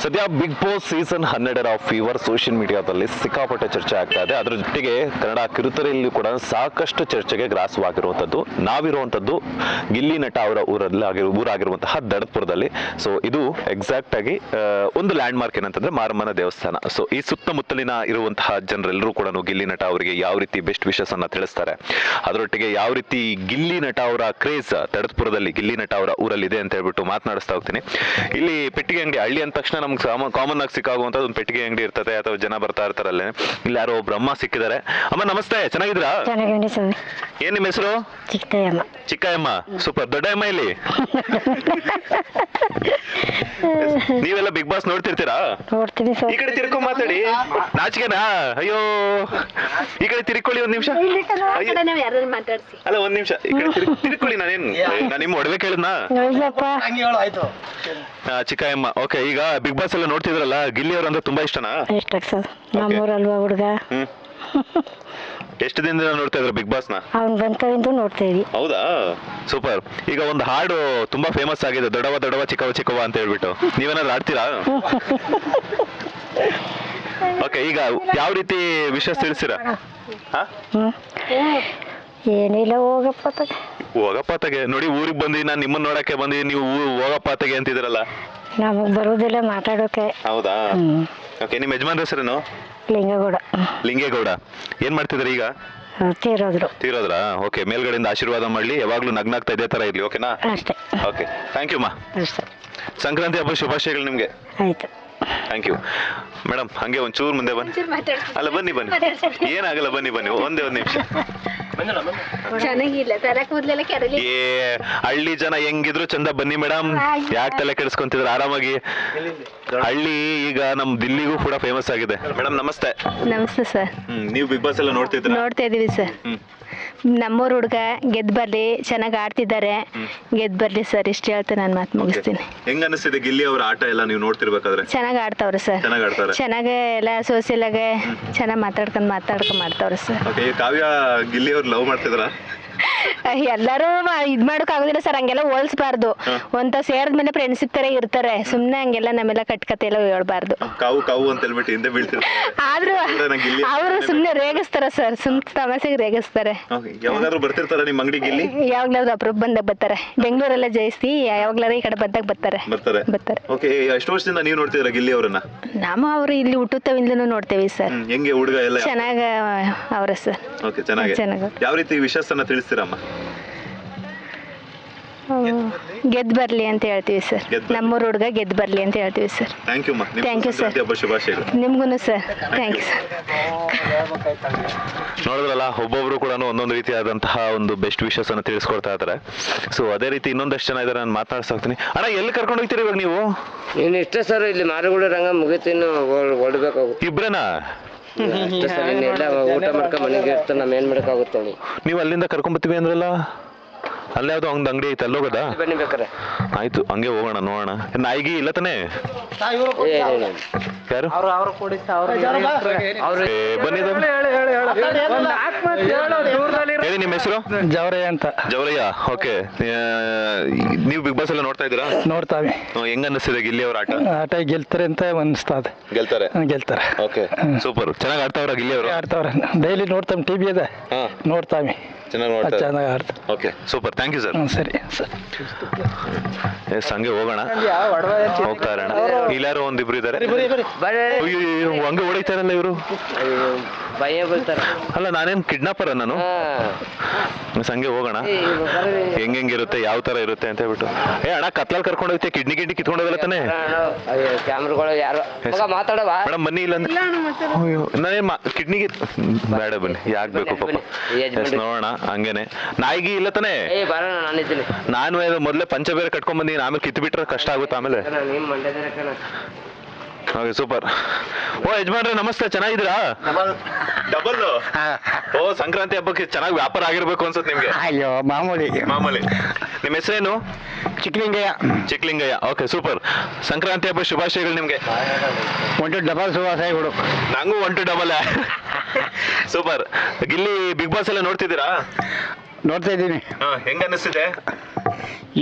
ಸದ್ಯ Bigg Boss season 12 fever social ಮೀಡಿಯಾದಲ್ಲಿ ಸಿಕ್ಕಾಪಟ್ಟೆ ಚರ್ಚೆ ಆಗ್ತಾ ಇದೆ. ಅದರ ಜೊತೆಗೆ ಕನ್ನಡ ಕಿರುತೆರೆಯಲ್ಲಿ ಕೂಡ ಸಾಕಷ್ಟು ಚರ್ಚೆಗೆ ಗ್ರಾಸವಾಗಿರುವಂಥದ್ದು ನಾವಿರುವಂಥದ್ದು ಗಿಲ್ಲಿ ನಟ ಅವರ ಊರಾಗಿರುವಂತಹ ದಡತ್ಪುರದಲ್ಲಿ. ಸೊ ಇದು ಎಕ್ಸಾಕ್ಟ್ ಆಗಿ ಒಂದು ಲ್ಯಾಂಡ್ ಮಾರ್ಕ್ ಏನಂತಂದ್ರೆ ಮಾರಮ್ಮನ ದೇವಸ್ಥಾನ. ಸೊ ಈ ಸುತ್ತಮುತ್ತಲಿನ ಇರುವಂತಹ ಜನರೆಲ್ಲರೂ ಕೂಡ ಗಿಲ್ಲಿ ನಟ ಅವರಿಗೆ ಯಾವ ರೀತಿ ಬೆಸ್ಟ್ ವಿಶಸ್ ಅನ್ನ ತಿಳಿಸ್ತಾರೆ, ಅದರೊಟ್ಟಿಗೆ ಯಾವ ರೀತಿ ಗಿಲ್ಲಿ ನಟ ಅವರ ಕ್ರೇಜ್ ದಡತ್ಪುರದಲ್ಲಿ ಗಿಲ್ಲಿ ನಟ ಅವರ ಊರಲ್ಲಿ ಇದೆ ಅಂತ ಹೇಳ್ಬಿಟ್ಟು ಮಾತನಾಡಿಸ್ತಾ ಹೋಗ್ತೀನಿ. ಇಲ್ಲಿ ಪೆಟ್ಟಿಗೆ ಅಂಗಡಿ, ಹಳ್ಳಿ ಅಂದ ತಕ್ಷಣ ನಮ್ಗೆ ಕಾಮನ್ ಆಗಿ ಸಿಕ್ಕಾಗುವಂತ ಒಂದು ಪೆಟ್ಟಿಗೆ ಅಂಗಡಿ ಇರ್ತದೆ ಅಥವಾ ಜನ ಬರ್ತಾ ಇರ್ತಾರಲ್ಲೇ. ಇಲ್ಲಿ ಯಾರೋ ಒಬ್ರು ಅಮ್ಮ ಸಿಕ್ಕಿದ್ದಾರೆ. ಅಮ್ಮ ನಮಸ್ತೆ, ಚೆನ್ನಾಗಿದ್ದೀರಾ? ಏನ್ ನಿಮ್ಮ ಹೆಸರು? ಚಿಕ್ಕಯ್ಯಮ್ಮ. ಚಿಕ್ಕಯ್ಯಮ್ಮ, ಸೂಪರ್. ದೊಡ್ಡ ಅಮ್ಮ ಇಲ್ಲಿ ನೀವೆಲ್ಲ ಬಿಗ್ ಬಾಸ್ ನೋಡ್ತಿರ್ತೀರಾ? ನೋಡ್ತೀನಿ ಸರ್. ಈ ಕಡೆ ತಿರ್ಕೊಂಡ್ ಮಾತಾಡಿ, ನಾಚಿಕೆನಾ? ಅಯ್ಯೋ ಈ ಕಡೆ ತಿರ್ಕೊಳ್ಳಿ ಒಂದ್ ನಿಮಿಷ. ಅಲ್ಲ ಒಂದ್ ನಿಮಿಷ ಈ ಕಡೆ ತಿರ್ಕೊಳ್ಳಿ. ನಾನು ನಿಮ್ಮ ಒಡವೆ ಕೇಳಿದ್ನಾ? ಚಿಕ್ಕಯ್ಯಮ್ಮ, ಓಕೆ. ಈಗ ಬಿಗ್ ಬಾಸ್ ಎಲ್ಲ ನೋಡ್ತಿದ್ರಲ್ಲ, ಗಿಲ್ಲಿ ಅವ್ರ ಅಂದ್ರೆ ತುಂಬಾ ಇಷ್ಟನಾ? ಇಷ್ಟ ಸರ್, ನಮ್ಮೂರಲ್ವಾ ಹುಡುಗ. ಎಷ್ಟು ದಿನದಿಂದ ನೋಡ್ತಾ ಇದ್ರ ಬಿಗ್ ಬಾಸ್ ನ? ಅವ್ನ್ ಬಂತವಿಂದ ನೋಡ್ತಾ ಇದೀವಿ. ಹೌದಾ, ಸೂಪರ್. ಈಗ ಒಂದು ಹಾಡು ತುಂಬಾ ಫೇಮಸ್ ಆಗಿದೆ, ದೊಡವ ದೊಡವ ಚಿಕ್ಕವ ಚಿಕ್ಕವ ಅಂತ ಹೇಳ್ಬಿಟ್ಟು. ನೀವೇನಾದ್ರು ಆಡ್ತೀರಾ? ಓಕೆ, ಈಗ ಯಾವ ರೀತಿ ವಿಷಯ ತಿಳಿಸ್ತೀರಾ? ಏನಿಲ್ಲ, ಹೋಗಪ್ಪ ತಗೆ. ನೋಡಿ, ಊರಿಗೆ ಬಂದಿ, ನಾನು ನಿಮ್ಮನ್ನ ನೋಡಕ್ಕೆ ಬಂದಿ, ನೀವು ಹೋಗಪ್ಪ ತಗೆ ಅಂತಿದ್ದೀರಲ್ಲ. ನಮಗ್ ಬರುದಿಲ್ಲ ಮಾತಾಡೋಕೆ. ಹೌದಾ, ಓಕೆ. ನಿಮ್ಮ ಯಜಮಾನ್ ಹೆಸರೇನು? ಲಿಂಗಗೌಡ. ಲಿಂಗೇಗೌಡ. ಏನ್ ಮಾಡ್ತಿದ್ರಿ ಈಗ? ತೀರೋದ್ರಾ? ಓಕೆ. ಮೇಲ್ಗಡೆಯಿಂದ ಆಶೀರ್ವಾದ ಮಾಡ್ಲಿ, ಯಾವಾಗ್ಲೂ ನಗ್ನಾಗ್ತಾ ಇದೇ ತರ ಇರ್ಲಿ. ಓಕೆನಾ? ಅಷ್ಟೇ. ಓಕೆ, ಥ್ಯಾಂಕ್ ಯು ಮಾ. ಸಂಕ್ರಾಂತಿ ಹಬ್ಬ ಶುಭಾಶಯಗಳು ನಿಮ್ಗೆ. ಆಯ್ತು, ಥ್ಯಾಂಕ್ ಯು ಮೇಡಮ್. ಹಂಗೆ ಒಂಚೂರು ಮುಂದೆ ಬನ್ನಿ. ಅಲ್ಲ ಬನ್ನಿ ಏನಾಗಲ್ಲ, ಬನ್ನಿ ಒಂದೇ ಒಂದು ನಿಮಿಷ. ಏ ಹಳ್ಳಿ ಜನ ಹೆಂಗಿದ್ರು ಚಂದ. ಬನ್ನಿ ಮೇಡಮ್, ಯಾಕೆ ತಲೆ ಕೆಡಿಸ್ಕೊಂತಿದ್ರ? ಆರಾಮಾಗಿ. ಹಳ್ಳಿ ಈಗ ನಮ್ ದಿಲ್ಲಿಗೂ ಕೂಡ ಫೇಮಸ್ ಆಗಿದೆ. ಮೇಡಮ್ ನಮಸ್ತೆ. ನಮಸ್ತೆ ಸರ್. ನೀವು ಬಿಗ್ ಬಾಸ್ ಎಲ್ಲ ನೋಡ್ತಾ ಇದೀವಿ ಸರ್. ನಮ್ಮೂರ್ ಹುಡುಗ ಗೆದ್ ಬರ್ಲಿ, ಚೆನ್ನಾಗಿ ಆಡ್ತಿದ್ದಾರೆ, ಗೆದ್ ಬರ್ಲಿ ಸರ್. ಇಷ್ಟ ಹೇಳ್ತಾ ನಾನು ಮಾತು ಮುಗಿಸ್ತೀನಿ. ಹೆಂಗ ಅನಿಸ್ತಿದೆ ಗಿಲ್ಲಿ ಅವರ ಆಟ ಎಲ್ಲ ನೀವು ನೋಡ್ತಿರ್ಬೇಕಾದ್ರೆ? ಚೆನ್ನಾಗಿ ಆಡ್ತಾವ್ರೆ ಸರ್, ಚೆನ್ನಾಗಿ ಎಲ್ಲ ಸೋಷಿಯಲ್ ಆಗಿ ಚೆನ್ನಾಗಿ ಮಾತಾಡ್ಕೊಂಡ್ ಮಾಡ್ತಾವ್ರೆ ಸರ್. ಕಾವ್ಯ ಗಿಲ್ಲಿ ಅವ್ರು ಲವ್ ಮಾಡ್ತಿದ್ರ? ಎಲ್ಲಾರು ಇದ್ ಮಾಡಕ್ ಆಗುದಿಲ್ಲ ಸರ್, ಹಂಗೆಲ್ಲ ಹೋಲ್ಸ್ಬಾರ್ದು. ಒಂತ ಸೇರಿದ್ಮೇಲೆ ಫ್ರೆಂಡ್ಶಿಪ್ ತರ ಇರ್ತಾರೆ, ಸುಮ್ನೆ ಹಂಗೆಲ್ಲ ನಮ್ಮೆಲ್ಲ ಕಟ್ಕತೆ ಎಲ್ಲ ಹೇಳ್ಬಾರ್ದು. ಆದ್ರೂ ಅವರು ಸುಮ್ನೆ ರೇಗಿಸ್ತಾರ ಸರ್, ತಮಾಷೆಗೆ ರೇಗಿಸ್ತಾರೆ. ಯಾವಾಗ್ಲಾದ್ರು ಅಪ್ರೂಪ್ ಬಂದಾಗ ಬರ್ತಾರೆ. ಬೆಂಗಳೂರೆಲ್ಲ ಜಯಿಸಿ ಯಾವಾಗ್ಲಾರು ಈ ಕಡೆ ಬಂದಾಗ ಬರ್ತಾರೆ. ಎಷ್ಟು ವರ್ಷದಿಂದ ನೀವು ನೋಡ್ತಿದ್ರ ಗಿಲ್ಲಿ ಅವರನ್ನ? ನಾವು ಅವ್ರು ಇಲ್ಲಿ ಹುಟ್ಟುತ್ತವಿಂದಲೂ ನೋಡ್ತೇವಿ ಸರ್. ಚೆನ್ನಾಗ ಅವ್ರ ಸರ್, ಚೆನ್ನಾಗ. ಯಾವ ರೀತಿ ವಿಶ್ವಾಸನ ತಿಳಿಸ್ತೀರಮ್ಮ? ಗೆದ್ ಬರ್ಲಿ ಅಂತ ಹೇಳ್ತೀವಿ ಸರ್. ನಮ್ಮೂರ್ ಹುಡುಗ ಗೆದ್ ಬರ್ಲಿ ಅಂತ ಹೇಳ್ತೀವಿ ಸರ್. Thank you sir. ನಿಮ್ಗೂ ಸರ್, ಥ್ಯಾಂಕ್ ಯು ಸರ್. ನೋಡಿದ್ರಲ್ಲ, ಒಬ್ಬೊಬ್ರು ಕೂಡ ಒಂದೊಂದು ರೀತಿಯಾದಂತಹ ಒಂದು ಬೆಸ್ಟ್ ವಿಶಸ್ ಅನ್ನು ತಿಳಿಸ್ಕೊಡ್ತಾ ಇದ್ದಾರೆ. ಸೊ ಅದೇ ರೀತಿ ಇನ್ನೊಂದಷ್ಟು ಜನ ಇದಾರೆ, ನಾನು ಮಾತನಾಡ್ತಾ ಹೋಗ್ತೀನಿ. ಅಣ್ಣ, ಎಲ್ಲಿ ಕರ್ಕೊಂಡು ಹೋಗ್ತೀರಿ ಇವಾಗ ನೀವು? ನೀನು ಇಷ್ಟ ಸರ್, ಇಲ್ಲಿ ಮಾರುಗುಳ ರಂಗ ಮುಗಿತು, ಇನ್ನು ಹೊಡ್ಬೇಕಾಗುತ್ತೆ. ಇಬ್ರೇನಾ? ಊಟ ಮಾಡ್ಕೊಂಡ್ ಮನೆಗೆ ಇರ್ತ, ನಾವ್ ಏನ್ ಮಾಡಕ್ಕಾಗುತ್ತೆ? ನೀವು ಅಲ್ಲಿಂದ ಕರ್ಕೊಂಡ್ ಅಂದ್ರಲ್ಲ, ಅಲ್ಲೇ ಯಾವ್ದು ಒಂದು ಅಂಗಡಿ ಐತೆ, ಅಲ್ಲಿ ಹೋಗೋದಾ? ಬನ್ನಿ ಬೇಕಾರೆ. ಆಯ್ತು, ಹಂಗೆ ಹೋಗೋಣ, ನೋಡೋಣ. ನಾಯಿಗಿ ಇಲ್ಲ ತಾನೆ? ಯಾರು? ಬನ್ನಿ. ಹೇಳಿ ನಿಮ್ಮ ಹೆಸರು? ಜವರಯ್ಯ ಅಂತ. ಜವರಯ್ಯ, ಓಕೆ. ನೀವು ಬಿಗ್ ಬಾಸ್ ಎಲ್ಲ ನೋಡ್ತಾ ಇದ್ದೀರಾ? ನೋಡ್ತಾವೆ. ಹೆಂಗ ಅನ್ನಿಸ್ತಿದೆ ಗಿಲ್ಲಿ ಅವ್ರ ಆಟ? ಆಟ ಗೆಲ್ತಾರೆ ಅಂತ ಅನಿಸ್ತದೆ. ಗೆಲ್ತಾರೆ. Okay, super. ಚೆನ್ನಾಗಿ ಆಡ್ತಾವ್ರ ಗಿಲ್ಲಿ ಅವರು? ಆಡ್ತಾವ್ರೆ, ಡೈಲಿ ನೋಡ್ತಾವೆ, ಟಿವಿ ಇದೆ, ನೋಡ್ತಾವೆ. ಚೆನ್ನಾಗಿ ಆಡ್ತಾರೆ. Okay, super. Thank you sir. ಸರಿ ಸರ್. ಎಸ್, ಹಂಗೆ ಹೋಗೋಣ, ಹೋಗ್ತಾ ಇರೋಣ. ಇಲ್ಲಾರು ಒಂದಿಬ್ರು ಇದಾರೆ. ಹಂಗೆ ಹೊಡಿತಾರಲ್ಲ ಇವರು. ಅಲ್ಲ, ನಾನೇನ್ ಕಿಡ್ನಾಪರ್ ನಾನು? ಹಂಗೆ ಹೋಗೋಣ, ಹೆಂಗಿರುತ್ತೆ, ಯಾವ ತರ ಇರುತ್ತೆ ಅಂತ ಹೇಳ್ಬಿಟ್ಟು. ಅಣ್ಣ, ಕತ್ಲಲ್ಲಿ ಕರ್ಕೊಂಡು ಹೋಗ್ತೀಯ, ಕಿಡ್ನಿ ಕಿತ್ಕೊಂಡು ಹೋಗಲ್ಲ ತಾನೆ? ಮೇಡಮ್ ಬನ್ನಿ. ಇಲ್ಲ ನಾನೇನ್ ಕಿಡ್ನಿಗೆ ಬೇಡ, ಬನ್ನಿ. ಯಾಕೆ ಬೇಕು ಪಾಪ? ನೋಡೋಣ. ಹಂಗೇನೆ. ನಾಯಿಗಿ ಇಲ್ಲ ತಾನೆ? ನಾನು ಮೊದ್ಲೇ ಪಂಚ ಬೇರೆ ಕಟ್ಕೊಂಡ್ ಬಂದಿದ್ದೀನಿ, ಆಮೇಲೆ ಕಿತ್ ಬಿಟ್ರೆ ಕಷ್ಟ ಆಗುತ್ತೆ ಆಮೇಲೆ. Okay, super. ಓ ಯಜಮಾನ್ರೆ ನಮಸ್ತೆ, ಚೆನ್ನಾಗಿದ್ದೀರಾ? ಡಬಲ್. ಓ, ಸಂಕ್ರಾಂತಿ ಹಬ್ಬಕ್ಕೆ ಚೆನ್ನಾಗಿ ವ್ಯಾಪಾರ ಆಗಿರ್ಬೇಕು ಅನ್ಸುತ್ತೆ ನಿಮ್ಗೆ? ಅಯ್ಯೋ, ಮಾಮೂಲಿ. ನಿಮ್ಮ ಹೆಸರೇನು? ಚಿಕ್ಕಲಿಂಗಯ್ಯ. Okay, super. ಸಂಕ್ರಾಂತಿ ಹಬ್ಬ ಶುಭಾಶಯಗಳು ನಿಮ್ಗೆ. 1 ಡಬಲ್ ಶುಭಾಶಯಗಳು. ನಂಗೂ 1 double. Super. Gilli Bigg Boss ಎಲ್ಲ ನೋಡ್ತಿದ್ದೀರಾ? ನೋಡ್ತಾ ಇದ್ದೀನಿ. ಹೆಂಗ ಅನ್ನಿಸ್ತಿದೆ?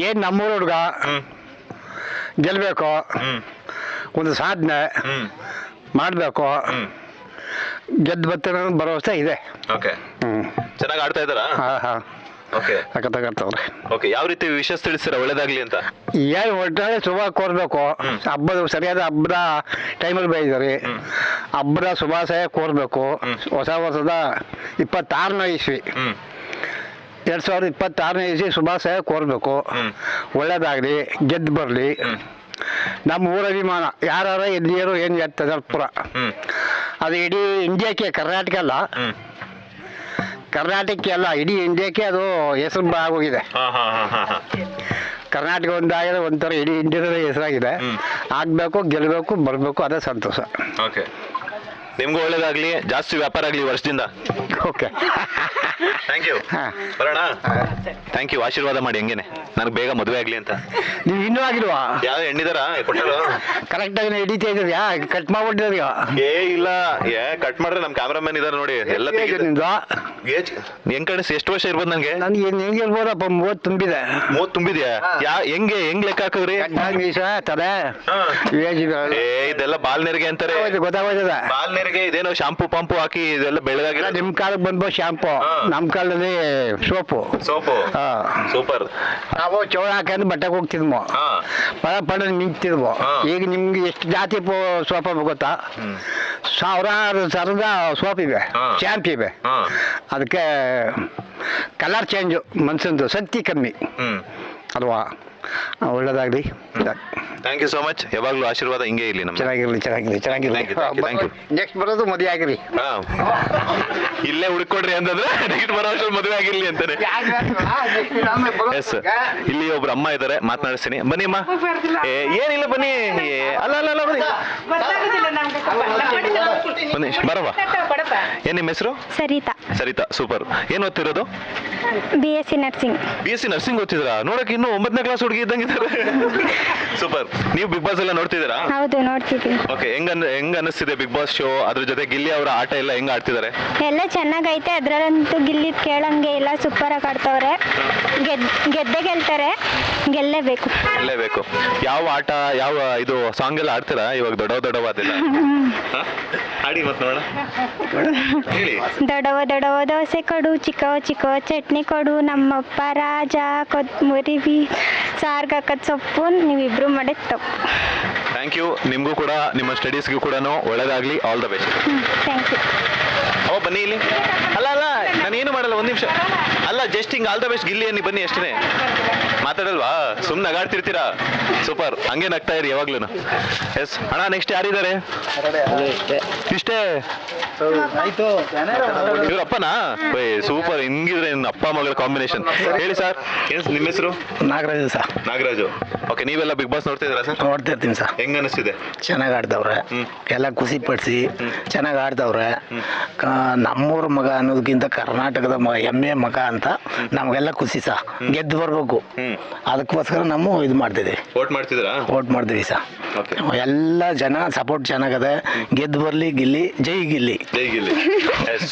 ಏನ್ ನಮ್ಮೂರು ಹುಡುಗ ಗೆಲ್ಬೇಕು, ಒಂದು ಸಾಧನೆ ಮಾಡಬೇಕು. ಗೆದ್ದು ಬರ್ತಾರೆ ಅನ್ನೋ ಭರವಸೆ ಇದೆ. ಓಕೆ, ಹ್ಞೂ ಚೆನ್ನಾಗಿ ಆಡ್ತಾ ಇದ್ದಾರಾ? ಹಾಂ ಓಕೆ ಸಖತ್ತಾಗತ್ತವ್ರೆ. ಓಕೆ, ಯಾವ ರೀತಿ ವಿಷಯ ತಿಳಿಸ್ತೀರಾ ಒಳ್ಳೇದಾಗ್ಲಿ ಅಂತ? ಏನು ಒಟ್ಟಾರೆ ಶುಭ ಕೋರ್ಬೇಕು. ಹಬ್ಬದ ಸರಿಯಾದ ಹಬ್ಬದ ಟೈಮಲ್ಲಿ ಬೆಳೆದಿದ್ದಾರೆ. ಹಬ್ಬದ ಶುಭಾಶಯ ಕೋರ್ಬೇಕು. ಹೊಸ ವರ್ಷದ 26ನೇ ಇಸ್ವಿ 2026ನೇ ಇಸ್ವಿ ಶುಭಾಶಯ ಕೋರ್ಬೇಕು. ಒಳ್ಳೇದಾಗಲಿ, ಗೆದ್ದು ಬರಲಿ. ನಮ್ಮ ಊರ ಅಭಿಮಾನ ಯಾರು ಎಲ್ಲಿಯರು ಏನು ಹೇಳ್ತದೆ ಪುರ ಅದು ಇಡೀ ಇಂಡಿಯಾಕ್ಕೆ, ಕರ್ನಾಟಕ ಅಲ್ಲ, ಕರ್ನಾಟಕಕ್ಕೆ ಅಲ್ಲ, ಇಡೀ ಇಂಡಿಯಾಕ್ಕೆ ಅದು ಹೆಸರು ಆಗೋಗಿದೆ. ಕರ್ನಾಟಕ ಒಂದಾಗಿದೆ, ಒಂಥರ ಇಡೀ ಇಂಡಿಯಾದ ಹೆಸರಾಗಿದೆ. ಆಗಬೇಕು, ಗೆಲ್ಲಬೇಕು, ಬರಬೇಕು, ಅದೇ ಸಂತೋಷ. ಓಕೆ, ನಿಮ್ಗೂ ಒಳ್ಳೇದಾಗ್ಲಿ, ಜಾಸ್ತಿ ವ್ಯಾಪಾರ ಆಗಲಿ ವರ್ಷದಿಂದ. Okay, thank you. ಬರೋಣ. Thank you. ಆಶೀರ್ವಾದ ಮಾಡಿ ಹಂಗೇನೆ ನನಗೆ ಬೇಗ ಮದುವೆ ಆಗಲಿ ಅಂತ. ನೀವು ಇನ್ನೂ ಆಗಿಲ್ವಾ? ಯಾವ ಹೆಣ್ಣಿದಾರ ಕೊಟ್ಟರು? ಕರೆಕ್ಟಾಗಿ ಹಿಡಿತಾ ಇದ್ದೀರಾ? ಕಟ್ ಮಾಡ್ಬಿಟ್ಟಿದ್ರಿ? ಏ ಇಲ್ಲ, ಕಟ್ ಮಾಡ್ರೆ ನಮ್ಮ ಕ್ಯಾಮ್ರಾಮನ್ ಇದಾರೆ ನೋಡಿ. ಎಲ್ಲ ನಿಮ್ದು ಹೆಂಗ್ ಕಾಣಿಸ್? ಎಷ್ಟು ವರ್ಷ ಇರ್ಬೋದು ನನಗೆ? ನನಗೆ ಹೆಂಗೆ ಇರ್ಬೋದಪ್ಪ, 30 ತುಂಬಿದೆ. 30 ತುಂಬಿದ್ಯಾ? ಹೆಂಗ್ ಲೆಕ್ಕ ಹಾಕಿದ್ರಿ? ಮೀಸ ತಲೆ ಇದೆಲ್ಲ ಬಾಲ್ನೆರಿಗೆ ಅಂತಾರೆ. ಗೊತ್ತಾಗೋಯ್ತದ. ಬಾಲ್ನೆರಿಗೆ ಇದೇನೋ ಶಾಂಪು ಪಂಪು ಹಾಕಿ ಇದೆಲ್ಲ ಬೆಳಗಾಗಿಲ್ಲ. ನಿಮ್ ಕಾಲಕ್ಕೆ ಬಂದ್ಬೋದು ಶಾಂಪು, ನಮ್ ಕಾಲದಲ್ಲಿ ಸೋಪು. ಸೂಪರ್. ನಾವು ಚೌಳ ಹಾಕಂದು ಬಟ್ಟೆಗೆ ಹೋಗ್ತಿದ್ವು, ಪಡ ನಿಂತಿದ್ವು. ಈಗ ನಿಮ್ಗೆ ಎಷ್ಟು ಜಾತಿ ಸೋಪ ಗೊತ್ತಾ? ಸಾವಿರಾರು ಥರದ ಸೋಪ್ ಇವೆ, ಶಾಂಪ್ ಇವೆ. ಅದಕ್ಕೆ ಕಲರ್ ಚೇಂಜು, ಮನ್ಸಂದು ಶಕ್ತಿ ಕಮ್ಮಿ ಅಲ್ವಾ? ಒಳ್ಳೇದಾಗ್ಲಿ. Thank you so much. ಯಾವಾಗಲೂ ಆಶೀರ್ವಾದ ಹಿಂಗೆ ಇರಲಿ ನಮ್ಗೆ. ಚೆನ್ನಾಗಿರ್ಲಿ. Thank you. ನೆಕ್ಸ್ಟ್ ಬರೋದು ಮದುವೆ ಆಗಿರಿ. ಇಲ್ಲೇ ಹುಡ್ಕೊಡ್ರಿ ಅಂತಂದ್ರೆ ನೆಕ್ಸ್ಟ್ ಬರೋ ವರ್ಷ ಮದುವೆ ಆಗಿರ್ಲಿ ಅಂತಾನೆ. ಎಸ್, ಇಲ್ಲಿ ಒಬ್ರು ಅಮ್ಮ ಇದಾರೆ, ಮಾತನಾಡಿಸ್ತೀನಿ. ಬನ್ನಿ ಅಮ್ಮ. ಏನಿಲ್ಲ ಬನ್ನಿ. ಅಲ್ಲ ಅಲ್ಲ ಅಲ್ಲ ಬನ್ನಿ ಬನ್ನಿ, ಬರವಾ. ಏನ್ ನಿಮ್ಮ ಹೆಸರು? ಸರಿತಾ. ಸರಿತಾ, ಸೂಪರ್. ಏನ್ ಓದ್ತಿರೋದು? BSc nursing. BSc ನರ್ಸಿಂಗ್ ಓದ್ತಿದ್ರಾ? ನೋಡಕ್ಕೆ ಇನ್ನು 9ನೇ ಕ್ಲಾಸ್ ಹುಡುಗಿ ಇದ್ದಂಗಿದ್ದಾರೆ. ಸೂಪರ್. ನೀವು ಬಿಗ್ ಬಾಸ್ ಎಲ್ಲ ನೋಡ್ತಿದ್ದೀರಾ? ಹೌದು, ನೋಡ್ತಿದ್ವಿ. ಓಕೆ, ಹೆಂಗ್ ಅನಿಸ್ತಿದೆ ಬಿಗ್ ಬಾಸ್ ಶೋ? ಅದ್ರ ಜೊತೆ ಗಿಲ್ಲಿ ಅವರ ಆಟ ಎಲ್ಲ ಹೆಂಗ್ ಆಡ್ತಿದ್ದಾರೆ? ಎಲ್ಲ ಚೆನ್ನಾಗೈತೆ. ಅದ್ರಲ್ಲಂತೂ ಗಿಲ್ಲಿದ್ ಕೇಳಂಗೆ ಇಲ್ಲ, ಸೂಪರ್ ಆಗಿ ಆಡ್ತವ್ರೆ. ಗೆದ್ದೇ ಗೆಲ್ತಾರೆ, ಗೆಲ್ಲೇಬೇಕು. ಯಾವ ಆಟ, ಯಾವ ಇದು ಸಾಂಗ್ ಎಲ್ಲ ಆಡ್ತೀರಾ ಇವಾಗ? ದೊಡ್ಡವಾದೆಲ್ಲ ಆಡಿ ಮತ್ ನೋಡ. ಹೇಳಿ. ದೊಡವ ದೋಸೆ ಕೊಡು, ಚಿಕ್ಕೋ ಚಟ್ನಿ ಕೊಡು, ನಮ್ಮಪ್ಪ ರಾಜ, ಕೊತ್ತಂಬರಿ ಸಾರ್ಗ್ ಹಾಕದ್ ಸೊಪ್ಪು, ನೀವಿಬ್ರು ಮಾಡಿದ್ ತಪ್ಪು. Thank you. ನಿಮಗೂ ಕೂಡ ನಿಮ್ಮ ಸ್ಟಡೀಸ್ಗೂ ಕೂಡ ಒಳ್ಳೇದಾಗ್ಲಿ. All the best. Thank you. ಬನ್ನಿ ಇಲ್ಲಿ. ಅಲ್ಲ ನಾನೇನು ಮಾಡಲ್ಲ, ಒಂದ್ ನಿಮಿಷ. ಅಲ್ಲ, ಜಸ್ಟ್ ಹಿಂಗ್ ಆಲ್ ದ ಬೆಸ್ಟ್ ಗಿಲ್ಲಿ ಅನ್ನಿ, ಬನ್ನಿ ಅಷ್ಟೇ. ಮಾತಾಡಲ್ವಾ? ಸುಮ್ಮನೆ ನಗಾಡ್ತಿರ್ತೀರಾ? ಸೂಪರ್. ಹಂಗೆ ನಗ್ತಾ ಇರಿ ಯಾವಾಗ್ಲೂ. ಎಸ್ ಅಣ್ಣ, ನೆಕ್ಸ್ಟ್ ಯಾರಿದ್ದಾರೆ? ಇಷ್ಟೇ. ಇವ್ರಪ್ಪನಾ? ಸೂಪರ್. ಹಿಂಗಿದ್ರೆ ಅಪ್ಪ ಮಗಳ ಕಾಂಬಿನೇಷನ್. ಹೇಳಿ ಸರ್, ಏನ್ ನಿಮ್ಮ ಹೆಸರು? ನಾಗರಾಜು ಸರ್. ನಾಗರಾಜು. ಓಕೆ, ನೀವೆಲ್ಲ ಬಿಗ್ ಬಾಸ್ ನೋಡ್ತಿದ್ದೀರಾ ಸರ್? ನೋಡ್ತಾ ಇರ್ತೀನಿ ಸರ್. ಹೆಂಗ್ ಅನಿಸ್ತಿದೆ? ಚೆನ್ನಾಗಿ ಆಡ್ದವ್ರೆ, ಎಲ್ಲ ಖುಷಿ ಪಡಿಸಿ ಚೆನ್ನಾಗಿ ಆಡ್ದವ್ರೆ. ನಮ್ಮೂರ ಮಗ ಅನ್ನೋದಕ್ಕಿಂತ ಕರ್ನಾಟಕದ ಮಗ, ಹೆಮ್ಮೆ ಮಗ ಅಂತ ನಮಗೆಲ್ಲ ಖುಷಿ ಸರ್. ಗೆದ್ದು ಬರ್ಬೇಕು, ಅದಕ್ಕೋಸ್ಕರ ನಾವು ಇದು ಮಾಡ್ತಿದ್ದೀವಿ. ವೋಟ್ ಮಾಡ್ತಿದ್ದೀರಾ? ವೋಟ್ ಮಾಡ್ತೀವಿ ಸರ್. ಎಲ್ಲ ಜನ ಸಪೋರ್ಟ್ ಚೆನ್ನಾಗದೆ. ಗೆದ್ದು ಬರ್ಲಿ ಗಿಲ್ಲಿ, ಜೈ ಗಿಲ್ಲಿ.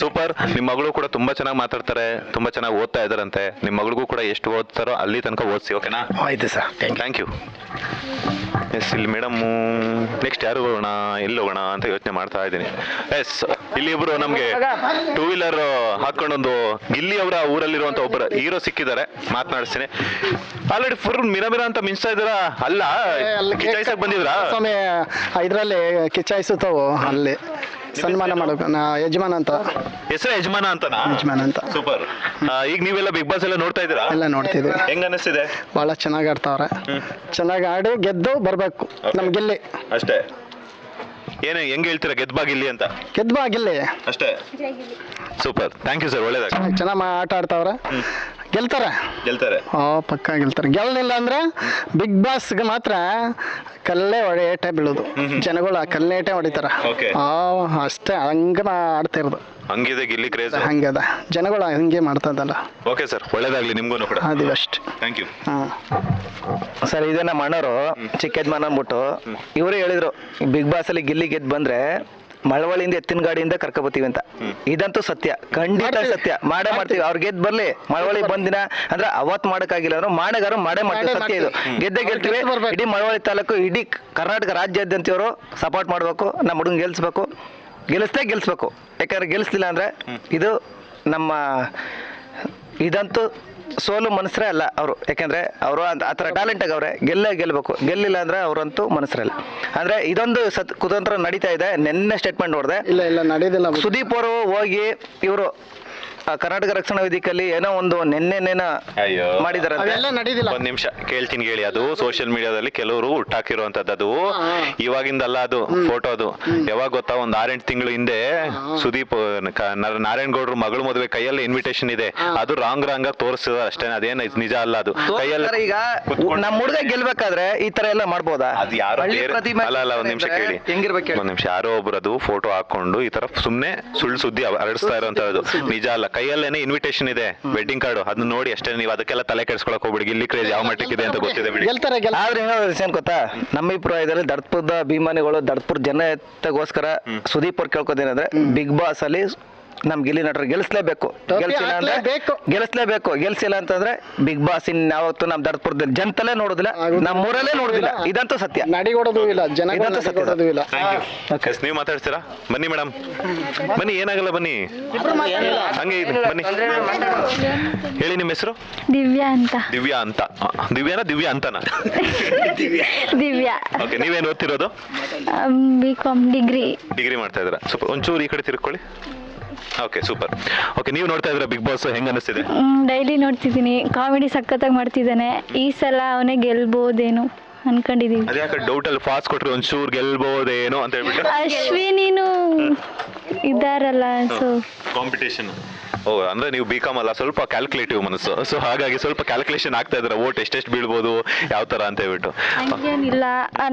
ಸೂಪರ್. ನಿಮ್ಮ ಮಗಳು ಕೂಡ ತುಂಬಾ ಚೆನ್ನಾಗಿ ಮಾತಾಡ್ತಾರೆ, ತುಂಬಾ ಚೆನ್ನಾಗಿ ಓದ್ತಾ ಇದಾರಂತೆ. ನಿಮ್ಮ ಮಗಳಿಗೂ ಕೂಡ ಎಷ್ಟು ಓದ್ತಾರೋ ಅಲ್ಲಿ ತನಕ ಓದಿಸಿ. ಓಕೆನಾ? ಆಯ್ತು ಸರ್, ಥ್ಯಾಂಕ್ ಯು. ಎಸ್, ಇಲ್ಲಿ ಮೇಡಮ್ ನೆಕ್ಸ್ಟ್ ಯಾರು ಹೋಗೋಣ, ಎಲ್ಲಿ ಹೋಗೋಣ ಅಂತ ಯೋಚನೆ ಮಾಡ್ತಾ ಇದ್ದೀನಿ. ಎಸ್, ಇಲ್ಲಿ ಇಬ್ರು ನಮ್ಗೆ 2 ವೀಲರ್ ಹಾಕೊಂಡೊಂದು ಗಿಲ್ಲಿ ಅವರ ಊರಲ್ಲಿರುವಂತ ಒಬ್ಬರು ಹೀರೋ ಸಿಕ್ಕಿದ್ದಾರೆ, ಮಾತನಾಡಿಸ್ತೀನಿ. ಆಲ್ರೆಡಿ ಫುಲ್ ಮಿರ ಅಂತ ಮಿಂಚ್ತಾ ಇದ್ದೀರಾ? ಅಲ್ಲ, ಕಿಚಾಯಿಸಕ್ ಬಂದಿದ್ರಾ? ಇದರಲ್ಲಿ ಕಿಚಾಯಿಸುತ್ತವು ಅಲ್ಲಿ ಸನ್ಮಾನ ಮಾಡೋಕೆ ಯಜಮಾನ ಅಂತ. ಹೆಸರು ಯಜಮಾನ ಅಂತನಾ? ಯಜಮಾನ ಅಂತ. ಸೂಪರ್. ಈಗ ನೀವೆಲ್ಲ ಬಿಗ್ ಬಾಸ್ ಎಲ್ಲ ನೋಡ್ತಾ ಇದ್ದೀರಾ? ಎಲ್ಲ ನೋಡ್ತಿದ್ವಿ. ಹೆಂಗ್ ಅನಿಸ್ತಿದೆ? ಬಹಳ ಚೆನ್ನಾಗಿ ಆಡ್ತಾವ್ರೆ. ಚೆನ್ನಾಗಿ ಆಡಿ ಗೆದ್ದು ಬರ್ಬೇಕು ನಮ್ ಗಿಲ್ಲಿ ಅಷ್ಟೇ. ಏನು ಹೆಂಗ್ ಹೇಳ್ತೀರಾ? ಗೆದ್ಬಾ ಗಿಲ್ಲಿ ಅಂತ? ಗೆದ್ಬಾ ಗಿಲ್ಲಿ ಅಷ್ಟೇ. ಸೂಪರ್. Thank you sir. ಒಳ್ಳೇದಾಗ. ಚೆನ್ನಾಗಿ ಆಟ ಆಡ್ತಾವ್ರೆ, ಗೆಲ್ತಾರೆ. ಪಕ್ಕ ಗೆಲ್ತಾರೆ. ಗೆಲ್ಲಿಲ್ಲ ಅಂದ್ರೆ ಬಿಗ್ ಬಾಸ್ಗೆ ಮಾತ್ರ ಕಲ್ಲೇ ಹೊಡೆಯಟೆ ಬೀಳೋದು. ಜನಗಳು ಆ ಕಲ್ಲೇಟೆ ಹೊಡಿತಾರ ಅಷ್ಟೇ. ಹಂಗ ಆಡ್ತಾ ಇರೋದು. ಹಂಗಿದೆ ಗಿಲ್ಲಿ ಕ್ರೇಜ್. ಹಂಗದ, ಜನಗಳು ಹಂಗೆ ಮಾಡ್ತದಲ್ಲ. ಓಕೆ ಸರ್, ಒಳ್ಳೇದಾಗ್ಲಿ ನಿಮ್ಗೂ ಕೂಡ. ಅದು ಅಷ್ಟೇ. Thank you. ಸರ್, ಇದೇ ನಮ್ಮ ಅಣ್ಣವರು ಚಿಕ್ಕ ಯಜಮಾನ ಅಂದ್ಬಿಟ್ಟು ಇವರು ಹೇಳಿದ್ರು, ಬಿಗ್ ಬಾಸ್ ಅಲ್ಲಿ ಗಿಲ್ಲಿ ಗೆದ್ದು ಬಂದ್ರೆ ಮಳವಳ್ಳಿಯಿಂದ ಎತ್ತಿನ ಗಾಡಿಯಿಂದ ಕರ್ಕೊಬತ್ತೀವಿ ಅಂತ. ಇದಂತೂ ಸತ್ಯ, ಖಂಡಿತ ಸತ್ಯ. ಮಾಡೇ ಮಾಡ್ತೀವಿ. ಅವ್ರು ಗೆದ್ದು ಬರ್ಲಿ, ಮಳವಳ್ಳಿ ಬಂದಿನ ಅಂದ್ರೆ ಅವತ್ತು ಮಾಡಕ್ಕಾಗಿಲ್ಲ ಅಂದ್ರೆ ಮಾಡಗಾರು ಮಾಡೇ ಮಾಡ್ತೀವಿ. ಸತ್ಯ ಇದು. ಗೆದ್ದೆ ಗೆಲ್ತೀವಿ. ಇಡೀ ಮಳವಳ್ಳಿ ತಾಲೂಕು, ಇಡೀ ಕರ್ನಾಟಕ ರಾಜ್ಯಾದ್ಯಂತವರು ಸಪೋರ್ಟ್ ಮಾಡ್ಬೇಕು. ನಮ್ಮ ಹುಡುಗನ್ ಗೆಲ್ಲಿಸ್ಬೇಕು. ಯಾಕಂದ್ರೆ ಗೆಲ್ಲಿಸ್ಲಿಲ್ಲ ಅಂದ್ರೆ ಇದು ನಮ್ಮ ಇದಂತೂ ಸೋಲು ಮನಸ್ಸರೇ ಅಲ್ಲ ಅವರು. ಯಾಕಂದ್ರೆ ಅವರು ಆ ಥರ ಟ್ಯಾಲೆಂಟ್ ಆಗವ್ರೆ. ಗೆಲ್ಲಬೇಕು. ಗೆಲ್ಲಿಲ್ಲ ಅಂದ್ರೆ ಅವರಂತೂ ಮನಸ್ಸರಲ್ಲ. ಅಂದ್ರೆ ಇದೊಂದು ಕುತಂತ್ರ ನಡೀತಾ ಇದೆ. ನೆನ್ನೆ ಸ್ಟೇಟ್ಮೆಂಟ್ ನೋಡಿದೆ. ಇಲ್ಲ ನಡೆದಿಲ್ಲ. ಸುದೀಪ್ ಅವರು ಹೋಗಿ ಇವರು ಕರ್ನಾಟಕ ರಕ್ಷಣಾ ವೇದಿಕೆಯಲ್ಲಿ ಏನೋ ಒಂದು ನೆನ್ನೆನೇನ ಮಾಡಿದಾರೆ. ಒಂದ್ ನಿಮಿಷ ಕೇಳ್ತೀನಿ ಕೇಳಿ. ಅದು ಸೋಷಿಯಲ್ ಮೀಡಿಯಾದಲ್ಲಿ ಕೆಲವರು ಹುಟ್ಟಾಕಿರುವಂತದ್ದು. ಅದು ಇವಾಗಿಂದಲ್ಲ, ಅದು ಫೋಟೋ. ಅದು ಯಾವಾಗ ಗೊತ್ತಾ, ಒಂದ್ 6-8 ತಿಂಗಳು ಹಿಂದೆ ಸುದೀಪ್ ನಾರಾಯಣ್ ಗೌಡ್ರು ಮಗಳು ಮದುವೆ ಕೈಯಲ್ಲಿ ಇನ್ವಿಟೇಷನ್ ಇದೆ. ಅದು ರಾಂಗ್ ಆಗಿ ತೋರಿಸಿದ ಅಷ್ಟೇ. ಅದೇನ್ ನಿಜ ಅಲ್ಲ. ಅದು ಕೈಯಲ್ಲಿ ಈಗ ನಮ್ಮ ಹುಡುಗ ಗೆಲ್ಬೇಕಾದ್ರೆ ಈ ತರ ಎಲ್ಲ ಮಾಡ್ಬೋದಾ? ಅದು ಯಾರೋ ಅಲ್ಲ, ಒಂದ್ ನಿಮಿಷ ಕೇಳಿ. ಒಂದ್ ನಿಮಿಷ. ಯಾರೋ ಒಬ್ರು ಅದು ಫೋಟೋ ಹಾಕೊಂಡು ಈ ತರ ಸುಮ್ನೆ ಸುಳ್ಳು ಸುದ್ದಿ ಹರಡಿಸ್ತಾ ಇರೋಂತದ್ದು. ನಿಜ ಅಲ್ಲ. ಕೈಯಲ್ಲೇನೆ ಇನ್ವಿಟೇಷನ್ ಇದೆ, ವೆಡ್ಡಿಂಗ್ ಕಾರ್ಡ್. ಅದನ್ನ ನೋಡಿ ಅಷ್ಟೇ. ನೀವು ಅದಕ್ಕೆಲ್ಲ ತಲೆ ಕೆಡಿಸ್ಕೊಳಕ್ ಹೋಗ್ಬಿಡಿ. ಗಿಲ್ಲಿ ಕ್ರೇಜ್ ಯಾವ ಮಟ್ಟಕ್ಕಿದೆ ಅಂತ ಗೊತ್ತಿದೆ ಬಿಡಿ. ಆದ್ರೆ ಏನ್ ಗೊತ್ತಾ, ನಮ್ಮ ಅಭಿಪ್ರಾಯದಲ್ಲಿ ದಡ್ಪುರದ ಅಭಿಮಾನಿಗಳು, ದಡ್ಪುರ ಜನತೆಗೋಸ್ಕರ ಸುದೀಪ್ ಅವ್ರು ಕೇಳ್ಕೋದೇನಂದ್ರೆ, ಬಿಗ್ ಬಾಸ್ ಅಲ್ಲಿ ನಮ್ ಗಿಲ್ಲಿ ನಟರು ಗೆಲ್ಲಿಸ್ಲೇಬೇಕು. ಗೆಲ್ಸಿಲ್ಲ ಅಂತಂದ್ರೆ ಬಿಗ್ ಬಾಸ್ ಯಾವತ್ತು ನಮ್ ದಡ್ಪುರದಲ್ಲಿ ಜನತಲೇ ನೋಡುದಿಲ್ಲ, ನಮ್ಮೂರಲ್ಲೇ ನೋಡುದಿಲ್ಲ. ಇದಂತೂ ಸತ್ಯ. ನಡಿಗೊಡೋದು ಇಲ್ಲ, ಜನ ನಡಿಗೊಡೋದು ಇಲ್ಲ. ನೀವು ಮಾತಾಡ್ತೀರಾ? ಬನ್ನಿ ಮೇಡಮ್, ಬನ್ನಿ. ಏನಾಗಲ್ಲ, ಬನ್ನಿ. ಹಂಗೆ ಬನ್ನಿ. ಹೇಳಿ ನಿಮ್ಮ ಹೆಸರು? ದಿವ್ಯಾ ಅಂತ. ದಿವ್ಯಾ ಅಂತನಾ? ದಿವ್ಯಾ. ಓಕೆ. ನೀವೇನು ಓದ್ತಿರೋದು? B.Com ಡಿಗ್ರಿ ಮಾಡ್ತಾ ಇದ್ದೀರಾ? ಸ್ವಲ್ಪ ಒಂಚೂರು ಈ ಕಡೆ ತಿರ್ಕೊಳ್ಳಿ. Okay, super. ಓಕೆ, ನೀವು ನೋಡ್ತಾ ಇದ್ರ ಬಿಗ್ ಬಾಸ್, ಹೆಂಗ ಅನಿಸ್ತಿದೆ? ಡೈಲಿ ನೋಡ್ತಿದ್ದೀನಿ. ಕಾಮಿಡಿ ಸಖತ್ತಾಗಿ ಮಾಡ್ತಿದ್ದಾನೆ. ಈ ಸಲ ಅವನೇ ಗೆಲ್ಬೋದೇನೋ ಅನ್ಕೊಂಡಿದೀವಿ. ಅದ್ಯಾಕೆ ಡೌಟ್ ಅಲ್ಲಿ ಫಾಸ್ಟ್ ಕೊಟ್ರೆ ಒಂಚೂರು ಗೆಲ್ಬೋದೇನೋ ಅಂತ ಹೇಳ್ಬಿಟ್ಟು? ಅಶ್ವಿನಿನು ಇದಾರಲ್ಲ, ಸೊ ಕಾಂಪಿಟೇಷನ್. ಅಂದ್ರೆ ನೀವು B.Com ಅಲ್ಲ, ಸ್ವಲ್ಪ ಕ್ಯಾಲ್ಕುಲೇಟಿವ್ ಮನಸ್ಸು. ಸೊ ಹಾಗಾಗಿ ಸ್ವಲ್ಪ ಕ್ಯಾಲ್ಕುಲೇಷನ್ ಆಗ್ತಾ ಇದಾರೆ. ಓಟ್ ಎಷ್ಟೆಷ್ಟು ಬೀಳ್ಬೋದು, ಯಾವ ತರ ಅಂತ ಹೇಳ್ಬಿಟ್ಟು. ಹಂಗೇನಿಲ್ಲ,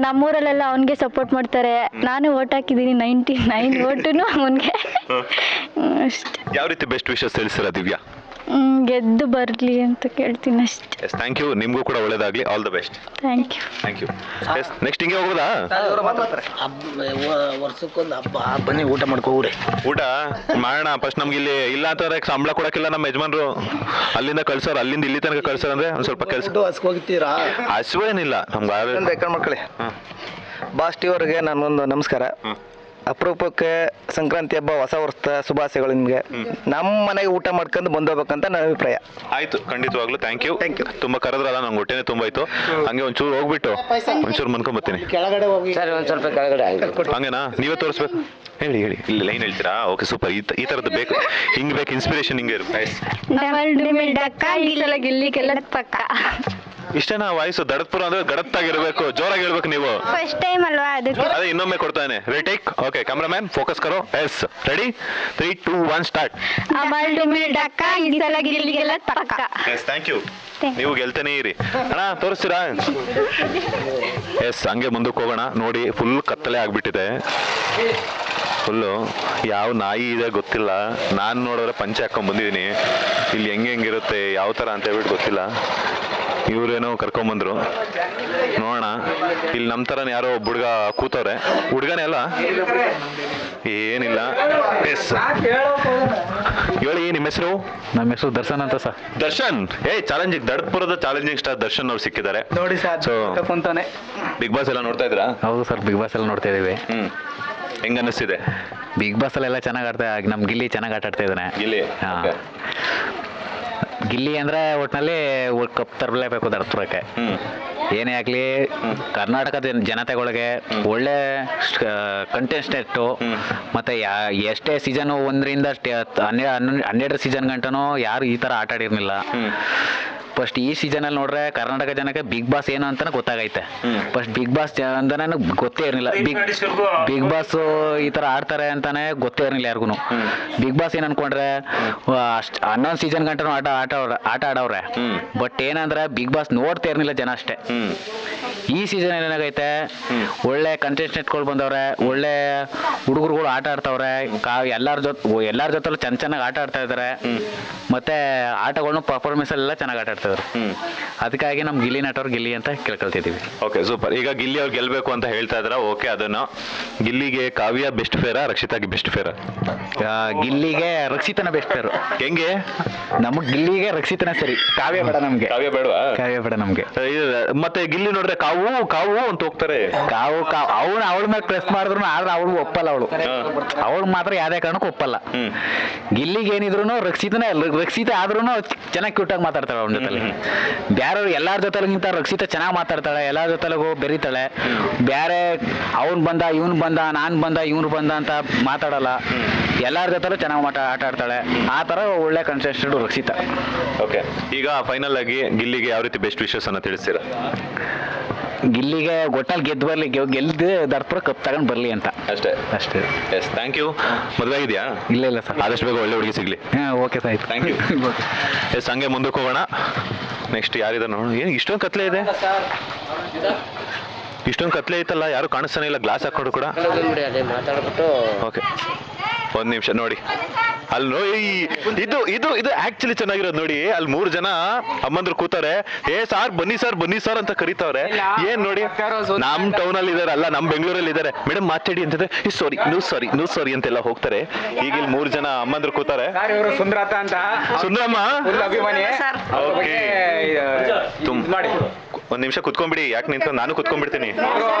ನಮ್ಮೂರಲ್ಲೆಲ್ಲ ಅವನ್ಗೆ ಸಪೋರ್ಟ್ ಮಾಡ್ತಾರೆ. ನಾನು ಓಟ್ ಹಾಕಿದ್ದೀನಿ. 99 ಓಟುನು ಅವನ್ಗೆ. ಅಷ್ಟೇ. ಯಾವ ರೀತಿ ಬೆಸ್ಟ್ ವಿಶಸ್ ತಿಳಿಸ್ತೀರಾ ದಿವ್ಯಾ? ಗೆದ್ದು ಬರ್ಲಿ ಅಂತ ಕೇಳ್ತೀನಿ ಅಷ್ಟೇ. Yes, thank you. ನಿಮ್ಗೂ ಕೂಡ ಒಳ್ಳೇದಾಗ್ಲಿ. All the best. Thank you. Yes, next ಹಿಂಗೆ ಹೋಗೋದಾ? ವರ್ಷಕ್ಕೊಂದು ಹಬ್ಬ. ಬನ್ನಿ ಊಟ ಮಾಡ್ಕೋಗ್ರಿ. ಊಟ ಮಾಡೋಣ. ಫಸ್ಟ್ ನಮ್ಗೆ ಇಲ್ಲಿ ಇಲ್ಲ ಅಂತಂದ್ರೆ ಸಂಬಳ ಕೊಡಕ್ಕಿಲ್ಲ ನಮ್ಮ ಯಜಮಾನ್ರು. ಅಲ್ಲಿಂದ ಕಳ್ಸೋರು, ಅಲ್ಲಿಂದ ಇಲ್ಲಿ ತನಕ ಕಳ್ಸೋರು. ಅಂದ್ರೆ ಒಂದ್ ಸ್ವಲ್ಪ ಕೆಲಸ. ಹೋಗ್ತೀರಾ? ಹಸುವೇನಿಲ್ಲ ನಮ್ಗೆ. ಮಕ್ಕಳೇ, ಬಾಸ್ ಟಿ ಅವ್ರಿಗೆ ನಾನೊಂದು ನಮಸ್ಕಾರ. ಅಪರೂಪಕ್ಕೆ ಸಂಕ್ರಾಂತಿ ಹಬ್ಬ, ಹೊಸ ವರ್ಷದ ಶುಭಾಶಯಗಳು ನಿಮಗೆ. ನಮ್ಮ ಮನೆಗೆ ಊಟ ಮಾಡ್ಕೊಂಡು ಬಂದೋಗ್ಬೇಕಂತ ನನ್ನ ಅಭಿಪ್ರಾಯ. ಆಯ್ತು, ಖಂಡಿತವಾಗ್ಲೂ. Thank you. ತುಂಬಾ ಕರೆದ್ರಲ್ಲ, ನಂಗೆ ಹೊಟ್ಟೆನೆ ತುಂಬಾಯ್ತು. ಹಂಗೆ ಒಂಚೂರು ಹೋಗ್ಬಿಟ್ಟು ಒಂಚೂರು ಮನ್ಕೊಂಡ್ ಬರ್ತೀನಿ. ಕೆಳಗಡೆ ಹೋಗಿ ಸರ್, ಒಂದ್ ಸ್ವಲ್ಪ ಕೆಳಗಡೆ ಹಂಗೇನಾ? ನೀವೇ ತೋರಿಸ್ಬೇಕು. ಹೇಳಿ ಇಲ್ಲಿ ಲೈನ್ ಹೇಳ್ತೀರಾ? Okay, super. ಈ ತರದ್ದು ಬೇಕು, ಹಿಂಗ್ ಬೇಕು. ಇನ್ಸ್ಪಿರೇಷನ್ ಹಿಂಗೆ ಇರುತ್ತೆ. ಇಷ್ಟೇನಾ ವಾಯ್ಸು? ದಡತ್ಪುರ ಅಂದ್ರೆ ಗಡತ್ತಾಗಿರ್ಬೇಕು, ಜೋರಾಗಿ ಹೇಳ್ಬೇಕು ನೀವು. ಫಸ್ಟ್ ಟೈಮ್ ಅಲ್ವಾ, ಅದಕ್ಕೆ. ಅದೇ ಇನ್ನೊಮ್ಮೆ ಕೊಡ್ತಾನೆ. ರೇಟೇಕ್. ಓಕೆ, ಕ್ಯಾಮ್ರಾಮನ್ ಫೋಕಸ್ ಕರೋ. Yes, ready? 3, 2, 1 start. Yes, thank you. ನೀವು ಗೆಲ್ತೇನೆ ಇರಿ ಅಣ್ಣ. ತೋರಿಸ್ತೀರಾ? ಎಸ್, ಹಂಗೆ ಮುಂದಕ್ಕೆ ಹೋಗೋಣ. ನೋಡಿ, ಫುಲ್ ಕತ್ತಲೆ ಆಗ್ಬಿಟ್ಟಿದೆ. ಫುಲ್ಲು ಯಾವ ನಾಯಿ ಇದೆ ಗೊತ್ತಿಲ್ಲ. ನಾನು ನೋಡಿದ್ರೆ ಪಂಚೆ ಹಾಕೊಂಡ್ ಬಂದಿದ್ದೀನಿ. ಇಲ್ಲಿ ಹೆಂಗಿರುತ್ತೆ, ಯಾವ ಥರ ಅಂತ ಹೇಳ್ಬಿಟ್ಟು ಗೊತ್ತಿಲ್ಲ. ಇವ್ರೇನೋ ಕರ್ಕೊಂಬಂದ್ರು. ನೋಡೋಣ. ಇಲ್ಲಿ ನಮ್ಮ ಥರನೇ ಯಾರೋ ಒಬ್ಬ ಹುಡುಗ ಕೂತವ್ರೆ. ಹುಡುಗನೇ ಅಲ್ಲ, ಏನಿಲ್ಲ. ಎಸ್, ಹೇಳಿ ನಿಮ್ಮ ಹೆಸರು? ನಮ್ಮ ಹೆಸರು ದರ್ಶನ್ ಅಂತ ಸರ್. ದರ್ಶನ್. ಚಾಲೆಂಜಿಂಗ್, ದಡಪುರದ ಚಾಲೆಂಜಿಂಗ್ ಸ್ಟಾರ್ ದರ್ಶನ್ ಅವ್ರು ಸಿಕ್ಕಿದ್ದಾರೆ ನೋಡಿ ಸರ್. ಸೊ ಬಿಗ್ ಬಾಸ್ ಎಲ್ಲ ನೋಡ್ತಾ ಇದ್ರಾ? ಹೌದು ಸರ್, ಬಿಗ್ ಬಾಸ್ ಎಲ್ಲ ನೋಡ್ತಾ ಇದೀವಿ. ಹೆಂಗ ಅನಿಸ್ತಿದೆ? ಬಿಗ್ ಬಾಸ್ ಅಲ್ಲೆಲ್ಲ ಚೆನ್ನಾಗಿ ಆಡ್ತಾ, ನಮ್ ಗಿಲ್ಲಿ ಚೆನ್ನಾಗಿ ಆಟ ಆಡ್ತಾ ಇದ್ದಾನೆ. ಗಿಲ್ಲಿ? ಗಿಲ್ಲಿ ಅಂದ್ರೆ ಒಟ್ಟಿನಲ್ಲಿ ಕಪ್ ತರಲೇಬೇಕು ದಡಪುರಕ್ಕೆ. ಏನೇ ಆಗ್ಲಿ, ಕರ್ನಾಟಕದ ಜನತೆಗಳಿಗೆ ಒಳ್ಳೆ ಕಂಟೆಸ್ಟೆಂಟು. ಮತ್ತೆ ಎಷ್ಟೇ ಸೀಸನ್ 1ರಿಂದ 12 ಸೀಸನ್ ಗಂಟನೂ ಯಾರು ಈ ತರ ಆಟ ಆಡಿರ್ಲಿಲ್ಲ. ಫಸ್ಟ್ ಈ ಸೀಸನ್ ಅಲ್ಲಿ ನೋಡ್ರೆ ಕರ್ನಾಟಕ ಜನಕ್ಕೆ ಬಿಗ್ ಬಾಸ್ ಏನು ಅಂತಾನೆ ಗೊತ್ತಾಗೈತೆ. ಫಸ್ಟ್ ಬಿಗ್ ಬಾಸ್ ಅಂತ ನನಗೆ ಗೊತ್ತೇ ಇರಲಿಲ್ಲ. ಬಿಗ್ ಬಾಸ್ ಈ ತರ ಆಡ್ತಾರೆ ಅಂತಾನೆ ಗೊತ್ತೇ ಇರಲಿಲ್ಲ ಯಾರಿಗೂ. ಬಿಗ್ ಬಾಸ್ ಏನ್ ಅನ್ಕೊಂಡ್ರೆ ಅಷ್ಟ್ 11 ಸೀಸನ್ ಗಂಟನೂ ಆಟ ಆಡವ್ರೆ. ಬಟ್ ಏನಂದ್ರೆ ಬಿಗ್ ಬಾಸ್ ನೋಡ್ತಾ ಇರ್ಲಿಲ್ಲ ಜನ ಅಷ್ಟೇ. ಈ ಸೀಸನ್ ಏನಾಗೈತೆ ಒಳ್ಳೆ ಕಂಟೆಸ್ಟೆಂಟ್ಗಳು ಬಂದವ್ರೆ, ಒಳ್ಳೆ ಹುಡುಗರುಗಳು ಆಟ ಆಡ್ತವ್ರೆ, ಎಲ್ಲಾರ ಜೊತೆಲೂ ಚೆನ್ನಾಗಿ ಆಟ ಆಡ್ತಾ ಇದಾರೆ, ಮತ್ತೆ ಆಟಗಳನ್ನು ಪರ್ಫಾರ್ಮೆನ್ಸ್ ಎಲ್ಲ ಚೆನ್ನಾಗಿ ಆಟ ಆಡ್ತಾ ಇದಾರೆ. ಅದಕ್ಕಾಗಿ ನಮ್ ಗಿಲ್ಲಿ ನಟವ್ರು ಗಿಲ್ಲಿ ಅಂತ ಕೇಳ್ಕೊಳ್ತಿದೀವಿ. Okay, super. ಈಗ ಗಿಲ್ಲಿ ಅವ್ರು ಗೆಲ್ಬೇಕು ಅಂತ ಹೇಳ್ತಾ ಇದ್ರ. ಓಕೆ, ಅದನ್ನು ಗಿಲ್ಲಿಗೆ ಕಾವ್ಯ ಬೆಸ್ಟ್ ಫೇರಾ, ರಕ್ಷಿತಾಗೆ ಬೆಸ್ಟ್ ಫೇರಾ? ಗಿಲ್ಲಿಗೆ ರಕ್ಷಿತನ ಬೆಸ್ಟ್ ಫೇರು. ಹೆಂಗೆ? ನಮಗ್ ಗಿಲ್ಲಿಗೆ ರಕ್ಷಿತನ ಸರಿ, ಕಾವ್ಯ ಬೇಡ ನಮ್ಗೆ. ಕಾವ್ಯ ಬೇಡವಾ? ಕಾವ್ಯ ಬೇಡ ನಮ್ಗೆ. ಮತ್ತೆ ಗಿಲ್ಲಿ ನೋಡ್ರೆ ಕಾವು ಕಾವು ಅಂತ ಹೋಗ್ತಾರೆ. ಕಾವು ಅವಳ ಮೇಲೆ ಪ್ರೆಸ್ ಮಾಡಿದ್ರು, ಆದ್ರೆ ಅವಳು ಒಪ್ಪಲ್ಲ. ಅವಳು ಮಾತ್ರ ಯಾವ್ದೇ ಕಾರಣಕ್ಕೂ ಒಪ್ಪಲ್ಲ. ಗಿಲ್ಲಿಗೆ ಏನಿದ್ರು ರಕ್ಷಿತ ಆದ್ರೂ ಚೆನ್ನಾಗಿ ಕ್ಯೂಟಾಗಿ ಮಾತಾಡ್ತಾಳೆ ಅವನ ಜೊತೆ. ಬೇರೆ ಎಲ್ಲಾರ ಜೊತೆಗಿಂತ ರಕ್ಷಿತ ಚೆನ್ನಾಗಿ ಮಾತಾಡ್ತಾಳೆ, ಎಲ್ಲಾರ ಜೊತೆಗೂ ಬೆರೀತಾಳೆ. ಬೇರೆ ಅವ್ನ್ ಬಂದ ಇವನ್ ಬಂದ ನಾನ್ ಬಂದ ಇವ್ನು ಬಂದ ಅಂತ ಮಾತಾಡಲ್ಲ. ಎಲ್ಲಾರ ಜೊತೆಲೂ ಚೆನ್ನಾಗಿ ಆಟ ಆಡ್ತಾಳೆ. ಆ ತರ ಒಳ್ಳೆ ಕಂಟೆಸ್ಟೆಂಟ್ ರಕ್ಷಿತ. ಓಕೆ, ಈಗ ಫೈನಲ್ ಆಗಿ ಗಿಲ್ಲಿಗೆ ಯಾವ ರೀತಿ ಬೆಸ್ಟ್ ವಿಶಸ್ ಅನ್ನ ತಿಳಿಸ್ತೀರಾ? ಗಿಲ್ಲಿಗೆ ಒಟ್ಟಲ್ಲಿ ಗೆದ್ದು ದರ್ಪುರ ಕಪ್ ತಗೊಂಡ್ ಬರ್ಲಿ ಅಂತ ಅಷ್ಟೇ. Yes, thank you. ಮದುವೆ ಆಗಿದೆಯಾ? ಇಲ್ಲ ಸರ್, ಆದಷ್ಟು ಬೇಗ ಒಳ್ಳೆ ಹುಡುಗಿ ಸಿಗ್ಲಿ. ಓಕೆ ಸರ್, ಆಯ್ತು, ಥ್ಯಾಂಕ್ ಯು. ಎಸ್, ಹಂಗೆ ಮುಂದಕ್ಕೆ ಹೋಗೋಣ. ನೆಕ್ಸ್ಟ್ ಯಾರಿದೆ ನೋಡೋಣ. ಏನು ಇಷ್ಟೊಂದು ಕತ್ಲೆ ಇದೆ? ಇಷ್ಟೊಂದು ಕತ್ಲೆ ಐತಲ್ಲ, ಯಾರು ಕಾಣಿಸ್ತಾನೆ ಇಲ್ಲ, ಗ್ಲಾಸ್ ಹಾಕೊಂಡು ಕೂಡ. ಮಾತಾಡ್ಬಿಟ್ಟು ಓಕೆ, ಒಂದ್ ನಿಮಿಷ ನೋಡಿ. ಅಲ್ಲಿ ನೋಡಿ, ಇದು ಆಕ್ಚುಲಿ ಚೆನ್ನಾಗಿರೋದು ನೋಡಿ. ಅಲ್ಲಿ 3 ಜನ ಅಮ್ಮಂದ್ರು ಕೂತಾರೆ. ಸಾರ್ ಬನ್ನಿ ಸರ್ ಅಂತ ಕರೀತಾವ್ರೆ. ಏನ್ ನೋಡಿ, ನಮ್ ಟೌನ್ ಅಲ್ಲಿ ಇದಾರೆ, ಅಲ್ಲ ನಮ್ ಬೆಂಗಳೂರಲ್ಲಿ ಇದಾರೆ. ಮೇಡಮ್ ಮಾತಾಡಿ ಅಂತಂದ್ರೆ ನೂ ಸಾರಿ ಅಂತೆಲ್ಲ ಹೋಗ್ತಾರೆ. ಈಗ ಇಲ್ಲಿ 3 ಜನ ಅಮ್ಮಂದ್ರು ಕೂತಾರೆ. ಸುಂದರಮ್ಮ, ಓಕೆ, ಒಂದ್ ನಿಮಿಷ ಕುತ್ಕೊಂಡ್ಬಿಡಿ. ಯಾಕೆ ನಿಂತ ನಾನು ಕುತ್ಕೊಂಡ್ಬಿಡ್ತೀನಿ.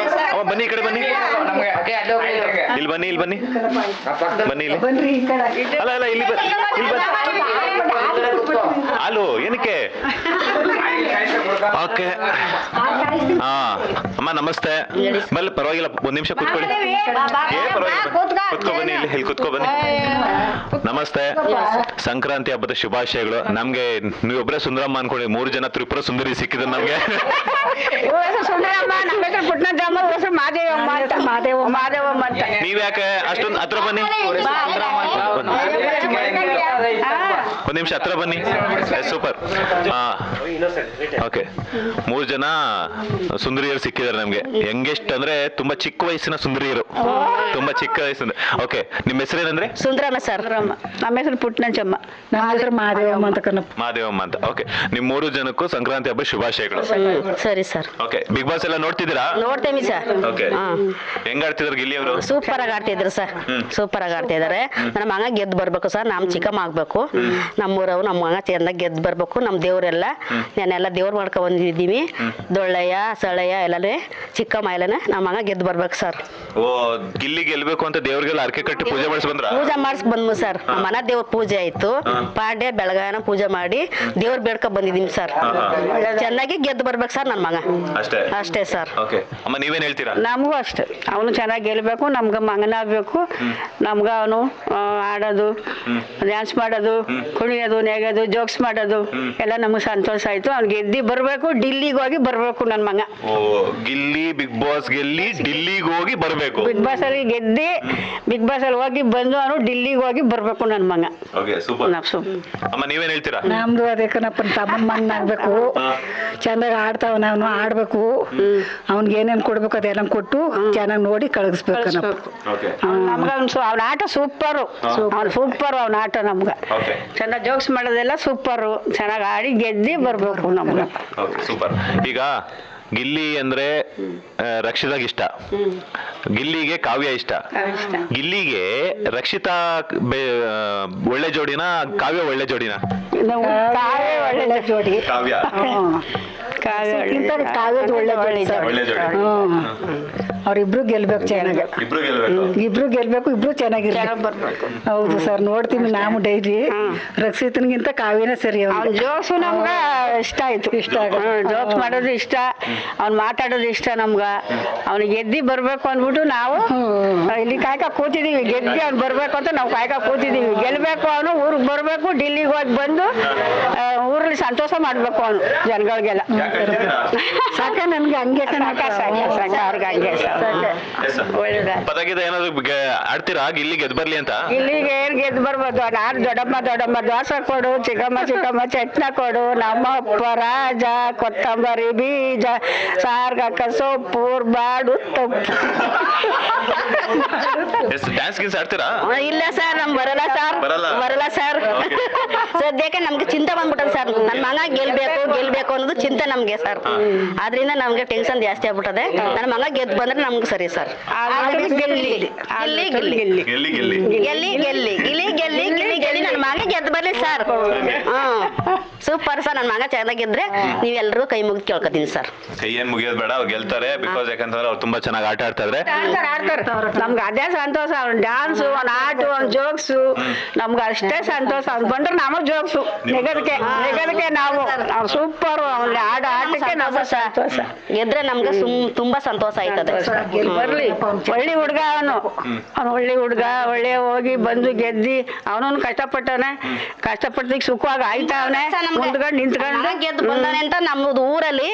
ಬನ್ನಿ, ಈ ಕಡೆ ಬನ್ನಿ. ಇಲ್ಲಿ ಬನ್ನಿ ಇಲ್ಲಿ. ಅಲ್ಲ ಇಲ್ಲಿ ಅಲೋ, ಏನಕ್ಕೆ? ಓಕೆ, ಹಾ ಅಮ್ಮ ನಮಸ್ತೆ. ಮೇಲೆ ಪರವಾಗಿಲ್ಲ, ಒಂದ್ ನಿಮಿಷ ಕುತ್ಕೊಳ್ಳಿ. ಕುತ್ಕೊ ಬನ್ನಿ, ಇಲ್ಲಿ ಕುತ್ಕೊ ಬನ್ನಿ. ನಮಸ್ತೆ, ಸಂಕ್ರಾಂತಿ ಹಬ್ಬದ ಶುಭಾಶಯಗಳು. ನಮ್ಗೆ ನೀವೊಬ್ರೆ ಸುಂದರಮ್ಮ ಅನ್ಕೊಳ್ಳಿ, 3 ಜನ ತ್ರಿಪುರ ಸುಂದರಿ ಸಿಕ್ಕಿದ್ರು ನಮ್ಗೆ. ನೀವ್ಯಾಕೆ ಅಷ್ಟೊಂದು ಹತ್ರ ಬನ್ನಿ, ಒಂದ್ ನಿಮಿಷ ಹತ್ರ ಬನ್ನಿ. ಸೂಪರ್. ಓಕೆ, 3 ಜನ ಸುಂದರಿಯರು ಸಿಕ್ಕಿದ್ದಾರೆ ನಮ್ಗೆ. ಯಂಗೆಸ್ಟ್ ಅಂದ್ರೆ ತುಂಬಾ ಚಿಕ್ಕ ವಯಸ್ಸಿನ ಸುಂದರಿಯರು, ತುಂಬಾ ಚಿಕ್ಕ ವಯಸ್ಸಿನ. ಓಕೆ, ನಿಮ್ಮ ಹೆಸರೇನಂದ್ರೆ? ಸುಂದರಮ್ಮ ಸರ್. ನಮ್ಮ ಹೆಸರು ಪುಟ್ಟನಂಜಮ್ಮ. ನಮ್ಮ ಹೆಸರು ಮಾದೇವಮ್ಮ ಅಂತ. ಓಕೆ, ನಿಮ್ 3 ಜನಕ್ಕೂ ಸಂಕ್ರಾಂತಿ ಹಬ್ಬ ಶುಭಾಶಯಗಳು. ಸರಿ ಸರ್. ಓಕೆ, ಬಿಗ್ ಬಾಸ್ ಎಲ್ಲ ನೋಡ್ತಿದ್ದೀರಾ? ನೋಡ್ತೇವೆ ಸರ್. ಓಕೆ, ಹೆಂಗ್ ಆಡ್ತಿದ್ರು ಗಿಲ್ಲಿ ಅವರು? ಸೂಪರ್ ಆಗಿ ಆಡ್ತಿದ್ರು ಸರ್, ಸೂಪರ್ ಆಗಿ ಆಡ್ತಾ ಇದಾರೆ. ನಮ್ಮ ಮಗ ಗೆದ್ದು ಬರ್ಬೇಕು ಸರ್, ನಮ್ ಚಿಕ್ಕಮ್ಮ ಆಗ್ಬೇಕು. ನಮ್ಮೂರವು ನಮ್ಮ ಮಗ ಚೆಂದಾಗಿ ಗೆದ್ದು ಬರ್ಬೇಕು. ನಮ್ ದೇವ್ರೆಲ್ಲ ನಾನೆಲ್ಲ ದೇವ್ರು ಮಾಡ್ಕೊಂಡ್ ಬಂದಿದ್ದೀವಿ. ದೊಳ್ಳೆಯ ಸಳೆಯ ಎಲ್ಲನೇ ಚಿಕ್ಕಮ್ಮ ಎಲ್ಲನೇ ನಮ್ಮ ಮಗ ಗೆದ್ದು ಬರ್ಬೇಕು ಸರ್. ಓ, ಗಿಲ್ಲಿ ಗೆಲ್ಬೇಕು ಅಂತ ದೇವ್ರಿಗೆಲ್ಲ ಅರ್ಕೆ ಕಟ್ಟಿ ಪೂಜೆ ಮಾಡಿಸ್ ಬಂದ್ರ? ಪೂಜೆ ಮಾಡಿಸ್ ಬಂದ್ಮು ಸರ್. ಮನ ದೇವ್ರ ಪೂಜೆ ಆಯ್ತು, ಪಾಂಡೆ ಬೆಳಗಾನ ಪೂಜೆ ಮಾಡಿ ದೇವ್ರ ಬೇಡ್ಕೊಂಡ್ ಬಂದಿದೀನಿ ಸರ್. ಚೆನ್ನಾಗಿ ಗೆದ್ದು ಬರ್ಬೇಕು ಸರ್ ನನ್ನ ಮಗ. ಅಷ್ಟೇ ಸರ್. ಓಕೆ ಅಮ್ಮ, ನೀವೇನ್ ಹೇಳ್ತೀರಾ? ನಮಗೂ ಅಷ್ಟೇ, ಅವನು ಚೆನ್ನಾಗಿ ಗೆಲ್ಬೇಕು, ನಮ್ಗೆ ಮಗನಾಗಬೇಕು. ನಮ್ಗೆ ಅವನು ಆಡೋದು, ಡ್ಯಾನ್ಸ್ ಮಾಡೋದು, ಕುಣಿಯೋದು, ನೆಗೋದು, ಜೋಕ್ಸ್ ಮಾಡೋದು ಎಲ್ಲ ನಮ್ಗೆ ಸಂತೋಷ ಆಯ್ತು. ಅವ್ನು ಗೆದ್ದಿ ಬರ್ಬೇಕು, ಡಿಲ್ಲಿಗೆ ಹೋಗಿ ಬರ್ಬೇಕು ನನ್ನ ಮಗ. ಓ, ಗಿಲ್ಲಿ ಬಿಗ್ ಬಾಸ್ ಗೆಲ್ಲಿ ಡಿಲ್ಲಿಗೆ ಹೋಗಿ ಬರ್ಬೇಕು. ಬಿಗ್ ಬಾಸ್ ಅಲ್ಲಿ ಗೆದ್ದಿ ಬಿಗ್ ಬಾಸ್ ಅಲ್ಲಿ ಹೋಗಿ ಬಂದು ಅವನು ಡಿಲ್ಲಿಗೆ ಹೋಗಿ ಬರ್ಬೇಕು ನನ್ನ ಮಗ. Okay, super. ಅಮ್ಮ, ನೀವೇನ್ ಹೇಳ್ತೀರಾ? ನಮ್ದು ಅದೇ ಕಣಪ್ಪ, ತಮ್ಮನ ಮಗನಾಗ್ಬೇಕು, ಚೆನ್ನಾಗಿ ಆಡ್ತಾವ, ನಾವು ಆಡ್ಬೇಕು. ಅವ್ನಿಗೆ ಏನೇನು ಕೊಡ್ಬೇಕು ಅದೆಲ್ಲ ಕೊಟ್ಟು ಚೆನ್ನಾಗಿ ನೋಡಿ ಕಳಿಸ್ಬೇಕನಪ್ಪ. ನಮ್ಗೆ ಅವ್ನ ಆಟ ಸೂಪರು, ಅವ್ನು ಸೂಪರು ಅವನ ಆಟ. ನಮ್ಗೆ ಚೆನ್ನಾಗಿ ಜೋಕ್ಸ್ ಮಾಡೋದೆಲ್ಲ ಸೂಪರು, ಚೆನ್ನಾಗಿ ಆಡಿ ಗೆದ್ದಿ ಬರ್ಬೇಕು ನಮ್ಗೆ. ಸೂಪರ್. ಈಗ ಗಿಲ್ಲಿ ಅಂದ್ರೆ ರಕ್ಷಿತಾಗ ಇಷ್ಟ, ಗಿಲ್ಲಿಗೆ ಕಾವ್ಯ ಇಷ್ಟ. ಗಿಲ್ಲಿಗೆ ರಕ್ಷಿತಾ ಒಳ್ಳೆ ಜೋಡಿನ, ಕಾವ್ಯ ಒಳ್ಳೆ ಜೋಡಿನ? ಒಳ್ಳೆ ಜೋಡಿ. ಕಾವ್ಯ ಅವ್ರಿಬ್ರು ಗೆಲ್ಬೇಕು ಚೆನ್ನಾಗಿ, ಇಬ್ರು ಗೆಲ್ಬೇಕು, ಇಬ್ರು ಚೆನ್ನಾಗಿರ್ಬೇಕು. ಹೌದು ಸರ್, ನೋಡ್ತೀವಿ ನಾವು ಡೈಲಿ. ರಕ್ಷಿತನಿಗಿಂತ ಕಾವ್ಯನೇ ಸರಿ. ಜೋಕ್ಸು ನಮ್ಗೆ ಇಷ್ಟ ಆಯ್ತು, ಇಷ್ಟ ಜೋಕ್ಸ್ ಮಾಡೋದು ಇಷ್ಟ, ಅವ್ನು ಮಾತಾಡೋದು ಇಷ್ಟ ನಮ್ಗ. ಅವ್ನಿಗೆ ಗೆದ್ದಿ ಬರ್ಬೇಕು ಅಂದ್ಬಿಟ್ಟು ನಾವು ಇಲ್ಲಿ ಕಾಯ್ಕ ಕೂತಿದೀವಿ ಗೆದ್ದಿ ಅವ್ನು ಬರ್ಬೇಕು ಅಂತ ನಾವು ಕಾಯ್ಕ ಕೂತಿದೀವಿ. ಗೆಲ್ಬೇಕು ಅವನು, ಊರಿಗೆ ಬರ್ಬೇಕು, ಡಿಲ್ಲಿಗೆ ಹೋಗಿ ಬಂದು ಊರಲ್ಲಿ ಸಂತೋಷ ಮಾಡ್ಬೇಕು ಅವನು ಜನಗಳಿಗೆಲ್ಲ. ಸಾಕ ನನ್ಗೆ ಹಂಗೆ ಸಾಕ ಅವ್ರಿಗೆ ಹಂಗೆ ಒಳ್ಳೇದ. ಪದಗೀತ ಏನಾದ್ರು ಆಡ್ತೀರಾ ಗಿಲ್ಲಿ ಗೆದ್ದು ಬರ್ಲಿ ಅಂತ? ಇಲ್ಲಿಗೆ ಏನ್ ಗೆದ್ದು ಬರ್ಬೋದು, ನಾನು ದೊಡ್ಡಮ್ಮ ದೋಸೆ ಕೊಡು, ಚಿಕ್ಕಮ್ಮ ಚಟ್ನ ಕೊಡು, ನಮ್ಮಪ್ಪ ರಾಜ, ಕೊತ್ತಂಬರಿ ಬೀಜ, ಸಾರ್ಗಕ್ಕ ಸೊಪ್ಪು, ಬಾಡು ತಪ್ಪು. ಡ್ಯಾನ್ಸ್ ಗಿನ್ಸ್ ಆಡ್ತೀರಾ? ಇಲ್ಲ ಸರ್, ನಮ್ ಬರಲ್ಲ ಸರ್. ಸದ್ಯಕ್ಕೆ ನಮ್ಗೆ ಚಿಂತೆ ಬಂದ್ಬಿಟ್ಟದ ಸರ್. ನನ್ ಮಗ ಗೆಲ್ಬೇಕು ಅನ್ನೋದು ಚಿಂತೆ ನಮ್ಗೆ ಸರ್. ಆದ್ರಿಂದ ನಮ್ಗೆ ಟೆನ್ಷನ್ ಜಾಸ್ತಿ ಆಗ್ಬಿಟ್ಟದೆ. ನನ್ನ ಮಗ ಗೆದ್ದು ಬಂದ್ರೆ ನಮ್ಗೆ ಸರಿ ಸರ್. ಗೆಲ್ಲಿ ನನ್ನ ಮಗ ಗೆದ್ದು ಬರ್ಲಿ ಸರ್. Super sir. ನನ್ನ ಮಗ ಚೆನ್ನಾಗಿದ್ರೆ ನೀವೆಲ್ಲರೂ ಕೈ ಮುಗಿದು ಕೇಳ್ಕೊತೀನಿ ಸರ್. ಕೈ ಏನ್ ಮುಗಿಯೋದು ಬೇಡ, ಅವ್ರು ಗೆಲ್ತಾರೆ. ಬಿಕಾಸ್ ಯಾಕಂತಂದ್ರೆ ಅವ್ರು ತುಂಬಾ ಚೆನ್ನಾಗಿ ಆಟ ಆಡ್ತಾ ಇದ್ರೆ ನಮ್ಗೆ ಅದೇ ಸಂತೋಷ. ಅವ್ನ ಡ್ಯಾನ್ಸು, ಅವ್ನ ಆಟು, ಅವ್ನ ಜೋಕ್ಸು, ನಮ್ಗೆ ಅಷ್ಟೇ ಸಂತೋಷ. ಅವ್ನು ಬಂದ್ರೆ ನಮ್ಮ ಜೋಕ್ಸು ನೆಗದಕ್ಕೆ ನಾವು ಸೂಪರ್. ಅವ್ನ ಆಟಕ್ಕೆ ನಮ್ಗೆ ಸಂತೋಷ. ಗೆದ್ರೆ ನಮ್ಗೆ ತುಂಬಾ ಸಂತೋಷ ಆಯ್ತದೆ. ಬರ್ಲಿ, ಒಳ್ಳೆ ಹುಡುಗ ಅವನು ಒಳ್ಳೆ ಹುಡುಗ, ಒಳ್ಳೆ ಹೋಗಿ ಬಂದು ಗೆದ್ದಿ ಅವನವನು ಕಷ್ಟಪಟ್ಟಿಗೆ ಸುಖವಾಗಿ ಆಯ್ತಾವನೆ. ಮುಂದ್ಗಡೆ ನಿಂತ್ಕೊಂಡು ಗೆದ್ದು ಬಂದಾನೆ ಅಂತ ನಮ್ದು ಊರಲ್ಲಿ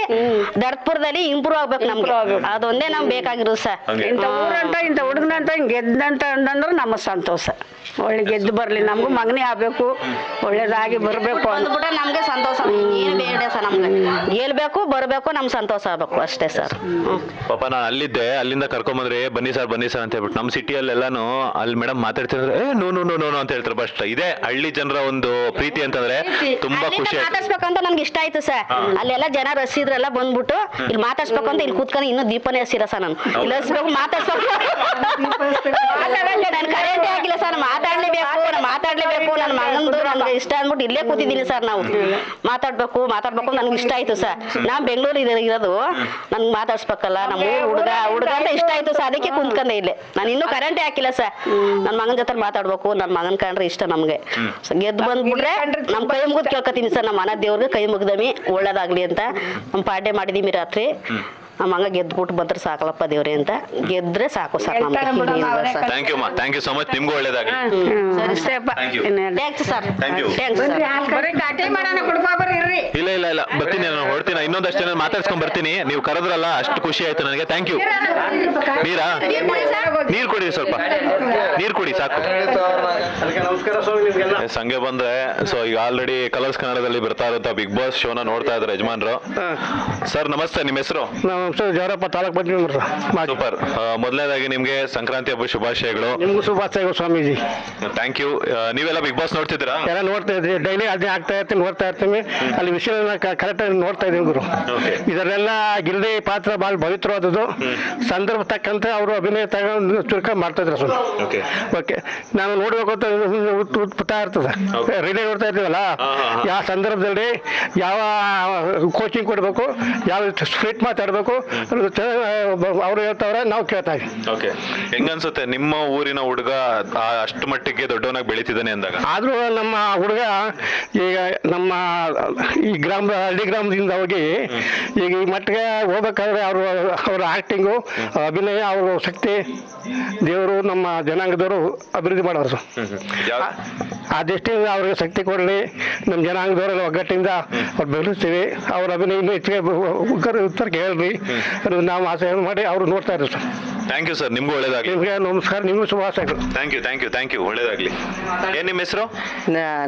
ದರ್ಪುರದಲ್ಲಿ ಇಂಪ್ರೂವ್ ಆಗ್ಬೇಕು ನಮ್ಗೆ. ಅದೊಂದೇ ನಮ್ಗೆ ಬೇಕಾಗಿರೋದು ಸರ್. ಇಂಥ ಊರಂತ ಇಂಥ ಹುಡುಗನಂತ ಗೆದ್ದಂತ ಅಂದ್ರೆ ನಮ್ಮ ಸಂತೋಷ. ಒಳ್ಳೆ ಗೆದ್ದು ಬರ್ಲಿ, ನಮಗೂ ಮಗನೇ ಆಗ್ಬೇಕು, ಒಳ್ಳೇದಾಗಿ ಬರ್ಬೇಕು ಅಂದ್ಬಿಟ್ರೆ ನಮ್ಗೆ ಸಂತೋಷ. ಏನು ಬೇಡ ಸರ್, ನಮ್ಗೆ ಗೆಲ್ಬೇಕು, ಬರ್ಬೇಕು, ನಮ್ ಸಂತೋಷ ಆಗ್ಬೇಕು ಅಷ್ಟೇ ಸರ್. ಪಾಪ ನಾನು ಅಲ್ಲಿದ್ದೆ, ಅಲ್ಲಿಂದ ಕರ್ಕೊಂಬಂದ್ರೆ ಬನ್ನಿ ಸರ್ ಅಂತ ಹೇಳ್ಬಿಟ್ಟು ನಮ್ಮ ಸಿಟಿಯಲ್ಲೆಲ್ಲಾನು ಅಲ್ಲಿ ಮೇಡಮ್ ಮಾತಾಡ್ತಿದ್ರೆ ನೋ ಅಂತ ಹೇಳ್ತಾರೆ. ಬಟ್ ಇದೇ ಹಳ್ಳಿ ಜನರ ಒಂದು ಪ್ರೀತಿ ಅಂತಂದ್ರೆ ತುಂಬಾ ಖುಷಿ. ಮಾತಾಡ್ಸ್ಬೇಕಂತ ನನ್ಗೆ ಇಷ್ಟ ಆಯ್ತು ಸರ್. ಅಲ್ಲೆಲ್ಲ ಜನ ರಸಿದ್ರೆಲ್ಲ ಬಂದ್ಬಿಟ್ಟು ಇಲ್ಲಿ ಮಾತಾಡ್ಸ್ಬೇಕಂತ ಇಲ್ಲಿ ಕೂತ್ಕೊಂಡು ಇನ್ನೂ ದೀಪನೇ ಹಸಿರ ಸರ್. ನಾನು ಇಲ್ಲಿ ಹಸ್ಬೇಕು, ಮಾತಾಡ್ಸ್ಬೇಕು. ನಾನು ಕರೆಂಟೇ ಹಾಕಿಲ್ಲ ಸರ್. ಮಾತಾಡ್ಲೇಬೇಕು ನನ್ನ ಮಗಂದು ನನ್ಗೆ ಇಷ್ಟ ಅಂದ್ಬಿಟ್ಟು ಇಲ್ಲೇ ಕೂತಿದ್ದೀನಿ ಸರ್. ನಾವು ಮಾತಾಡ್ಬೇಕು ನನ್ಗೆ ಇಷ್ಟ ಆಯ್ತು ಸರ್. ನಾನ್ ಬೆಂಗಳೂರು ಇರೋದು, ನನ್ಗೆ ಮಾತಾಡ್ಸ್ಬೇಕಲ್ಲ ನಮ್ಮ ಹುಡುಗ ಅಂತ ಇಷ್ಟ ಆಯ್ತು ಸರ್. ಅದಕ್ಕೆ ಕುಂತ್ಕೊಂಡೆ ಇಲ್ಲೇ. ನಾನು ಇನ್ನೂ ಕರೆಂಟೇ ಹಾಕಿಲ್ಲ ಸರ್. ನನ್ನ ಮಗನ ಜೊತೆ ಮಾತಾಡ್ಬೇಕು, ನನ್ನ ಮಗನ್ ಕಂಡ್ರೆ ಇಷ್ಟ ನಮ್ಗೆ. ಗೆದ್ದು ಬಂದ್ಬಿಟ್ರೆ ನಮ್ ಕೈ ಮುಗಿದು ಕೇಳ್ಕೊತೀನಿ ಸರ್. ನಮ್ಮ ಮನ ದೇವ್ರಿಗೆ ಕೈ ಮುಗ್ದಮಿ ಒಳ್ಳೇದಾಗ್ಲಿ ಅಂತ ನಮ್ಮ ಪಾಡ್ಯ ಮಾಡಿದೀವಿ ರಾತ್ರಿ. ನಮ್ಮ ಮಗ ಗೆದ್ಬಿಟ್ಟು ಬಂದ್ರೆ ಸಾಕಲಪ್ಪ ದೇವ್ರಿ ಅಂತ. ಗೆದ್ರೆ ಸಾಕು ಸರ್ ನಮ್ಗೆ. Thank you so much. ನಿಮ್ಗೂ ಒಳ್ಳೇದಾಗ್ಲಿ. Thanks sir. ಇಲ್ಲ ಬರ್ತೀನಿ, ನಾನು ಹೊಡ್ತೀನಿ. ಇನ್ನೊಂದಷ್ಟು ಜನ ಮಾತಾಡ್ಸ್ಕೊಂಡ್ ಬರ್ತೀನಿ. ನೀವು ಕರೆದ್ರಲ್ಲ, ಅಷ್ಟು ಖುಷಿ ಆಯ್ತು ನನಗೆ. Thank you. ನೀರ್ ಕೊಡಿ, ಸ್ವಲ್ಪ ನೀರ್ ಕೊಡಿ ಸಾಕು. ಸಂಘ ಬಂದ್ರೆ ಸೊ ಈಗ ಆಲ್ರೆಡಿ ಕಲರ್ಸ್ ಕನ್ನಡದಲ್ಲಿ ಬರ್ತಾ ಇರುವಂತ ಬಿಗ್ ಬಾಸ್ ಶೋನ ನೋಡ್ತಾ ಇದ್ದಾರೆ ಯಜಮಾನ್ರು. ಸರ್ ನಮಸ್ತೆ, ನಿಮ್ಮ ಹೆಸರು? ಜವರಪ್ಪ, ತಾಲೂಕ್ ಸೂಪರ್. ಮೊದಲನೇದಾಗಿ ನಿಮ್ಗೆ ಸಂಕ್ರಾಂತಿ ಹಬ್ಬ ಶುಭಾಶಯಗಳು. ನಿಮ್ಗೂ ಶುಭಾಶಯಗಳು ಸ್ವಾಮೀಜಿ. Thank you. ನೀವೆಲ್ಲ ಬಿಗ್ ಬಾಸ್ ನೋಡ್ತಿದ್ದೀರಾ? ಎಲ್ಲ ನೋಡ್ತಾ ಇದ್ರಿ, ಡೈಲಿ ಅದೇ ಆಗ್ತಾ ಇರ್ತೀನಿ, ನೋಡ್ತಾ ಇರ್ತೀನಿ. ಅಲ್ಲಿ ವಿಷಯ ಕರೆಕ್ಟ್ ಆಗಿ ನೋಡ್ತಾ ಇದೀನಿ ಗುರು. ಇದರೆಲ್ಲ ಗಿಲ್ಡಿ ಪಾತ್ರ ಬಹಳ ಪವಿತ್ರವಾದದ್ದು. ಸಂದರ್ಭ ತಕ್ಕಂತೆ ಅವರು ಅಭಿನಯ ತಗೊಂಡು ಚುರುಕ ಮಾಡ್ತಾ ಇದ್ರು ಸರ್. ಓಕೆ, ನಾನು ನೋಡ್ಬೇಕು ಅಂತ ಉತ್ಪುಟ ಇರ್ತದೆ. ರಿಲೇ ನೋಡ್ತಾ ಇರ್ತೀವಲ್ಲ, ಯಾವ ಸಂದರ್ಭದಲ್ಲಿ ಯಾವ ಕೋಚಿಂಗ್ ಕೊಡ್ಬೇಕು, ಯಾವ ಸ್ಟ್ರೇಟ್ ಮಾತಾಡ್ಬೇಕು ಅವ್ರು ಹೇಳ್ತಾವ್ರೆ, ನಾವು ಕೇಳ್ತಾ ಇದ್ದೀವಿ. ಹೆಂಗನ್ಸುತ್ತೆ ನಿಮ್ಮ ಊರಿನ ಹುಡುಗ ಅಷ್ಟು ಮಟ್ಟಿಗೆ ದೊಡ್ಡವನಾಗಿ ಬೆಳೀತಿದ್ದಾನೆ ಅಂದಾಗ? ಆದ್ರೂ ನಮ್ಮ ಹುಡುಗ ಈಗ ನಮ್ಮ ಈ ಹಳ್ಳಿ ಗ್ರಾಮದಿಂದ ಹೋಗಿ ಈಗ ಈ ಮಟ್ಟಿಗೆ ಹೋಗ್ಬೇಕಾದ್ರೆ ಅವ್ರ ಆಕ್ಟಿಂಗು, ಅಭಿನಯ, ಅವ್ರ ಶಕ್ತಿ ದೇವರು ನಮ್ಮ ಜನಾಂಗದವರು ಅಭಿವೃದ್ಧಿ ಮಾಡೋರು. ಆ ದೃಷ್ಟಿಯಿಂದ ಅವ್ರಿಗೆ ಶಕ್ತಿ ಕೊಡಲಿ. ನಮ್ಮ ಜನಾಂಗದವರೆಲ್ಲ ಒಗ್ಗಟ್ಟಿಂದ ಅವ್ರು ಬೆಳೆಸ್ತೀವಿ. ಅವ್ರ ಅಭಿನಯ ಇನ್ನೂ ಹೆಚ್ಚಿಗೆ ಉತ್ತರ ಹೇಳ್ರಿ, ನಾವು ಆಸೆ ಮಾಡಿ ಅವ್ರು ನೋಡ್ತಾ ಇದ್ರು ಸರ್. Thank you sir. ನಿಮ್ಗೂ ಒಳ್ಳೇದಾಗ್ಲಿ. ನಿಮ್ಗೆ ನಮಸ್ಕಾರ, ನಿಮ್ಗೂ ಶುಭಾಶಯಗಳು. Thank you. ಒಳ್ಳೇದಾಗ್ಲಿ. ಏನ್ ನಿಮ್ಮ ಹೆಸರು?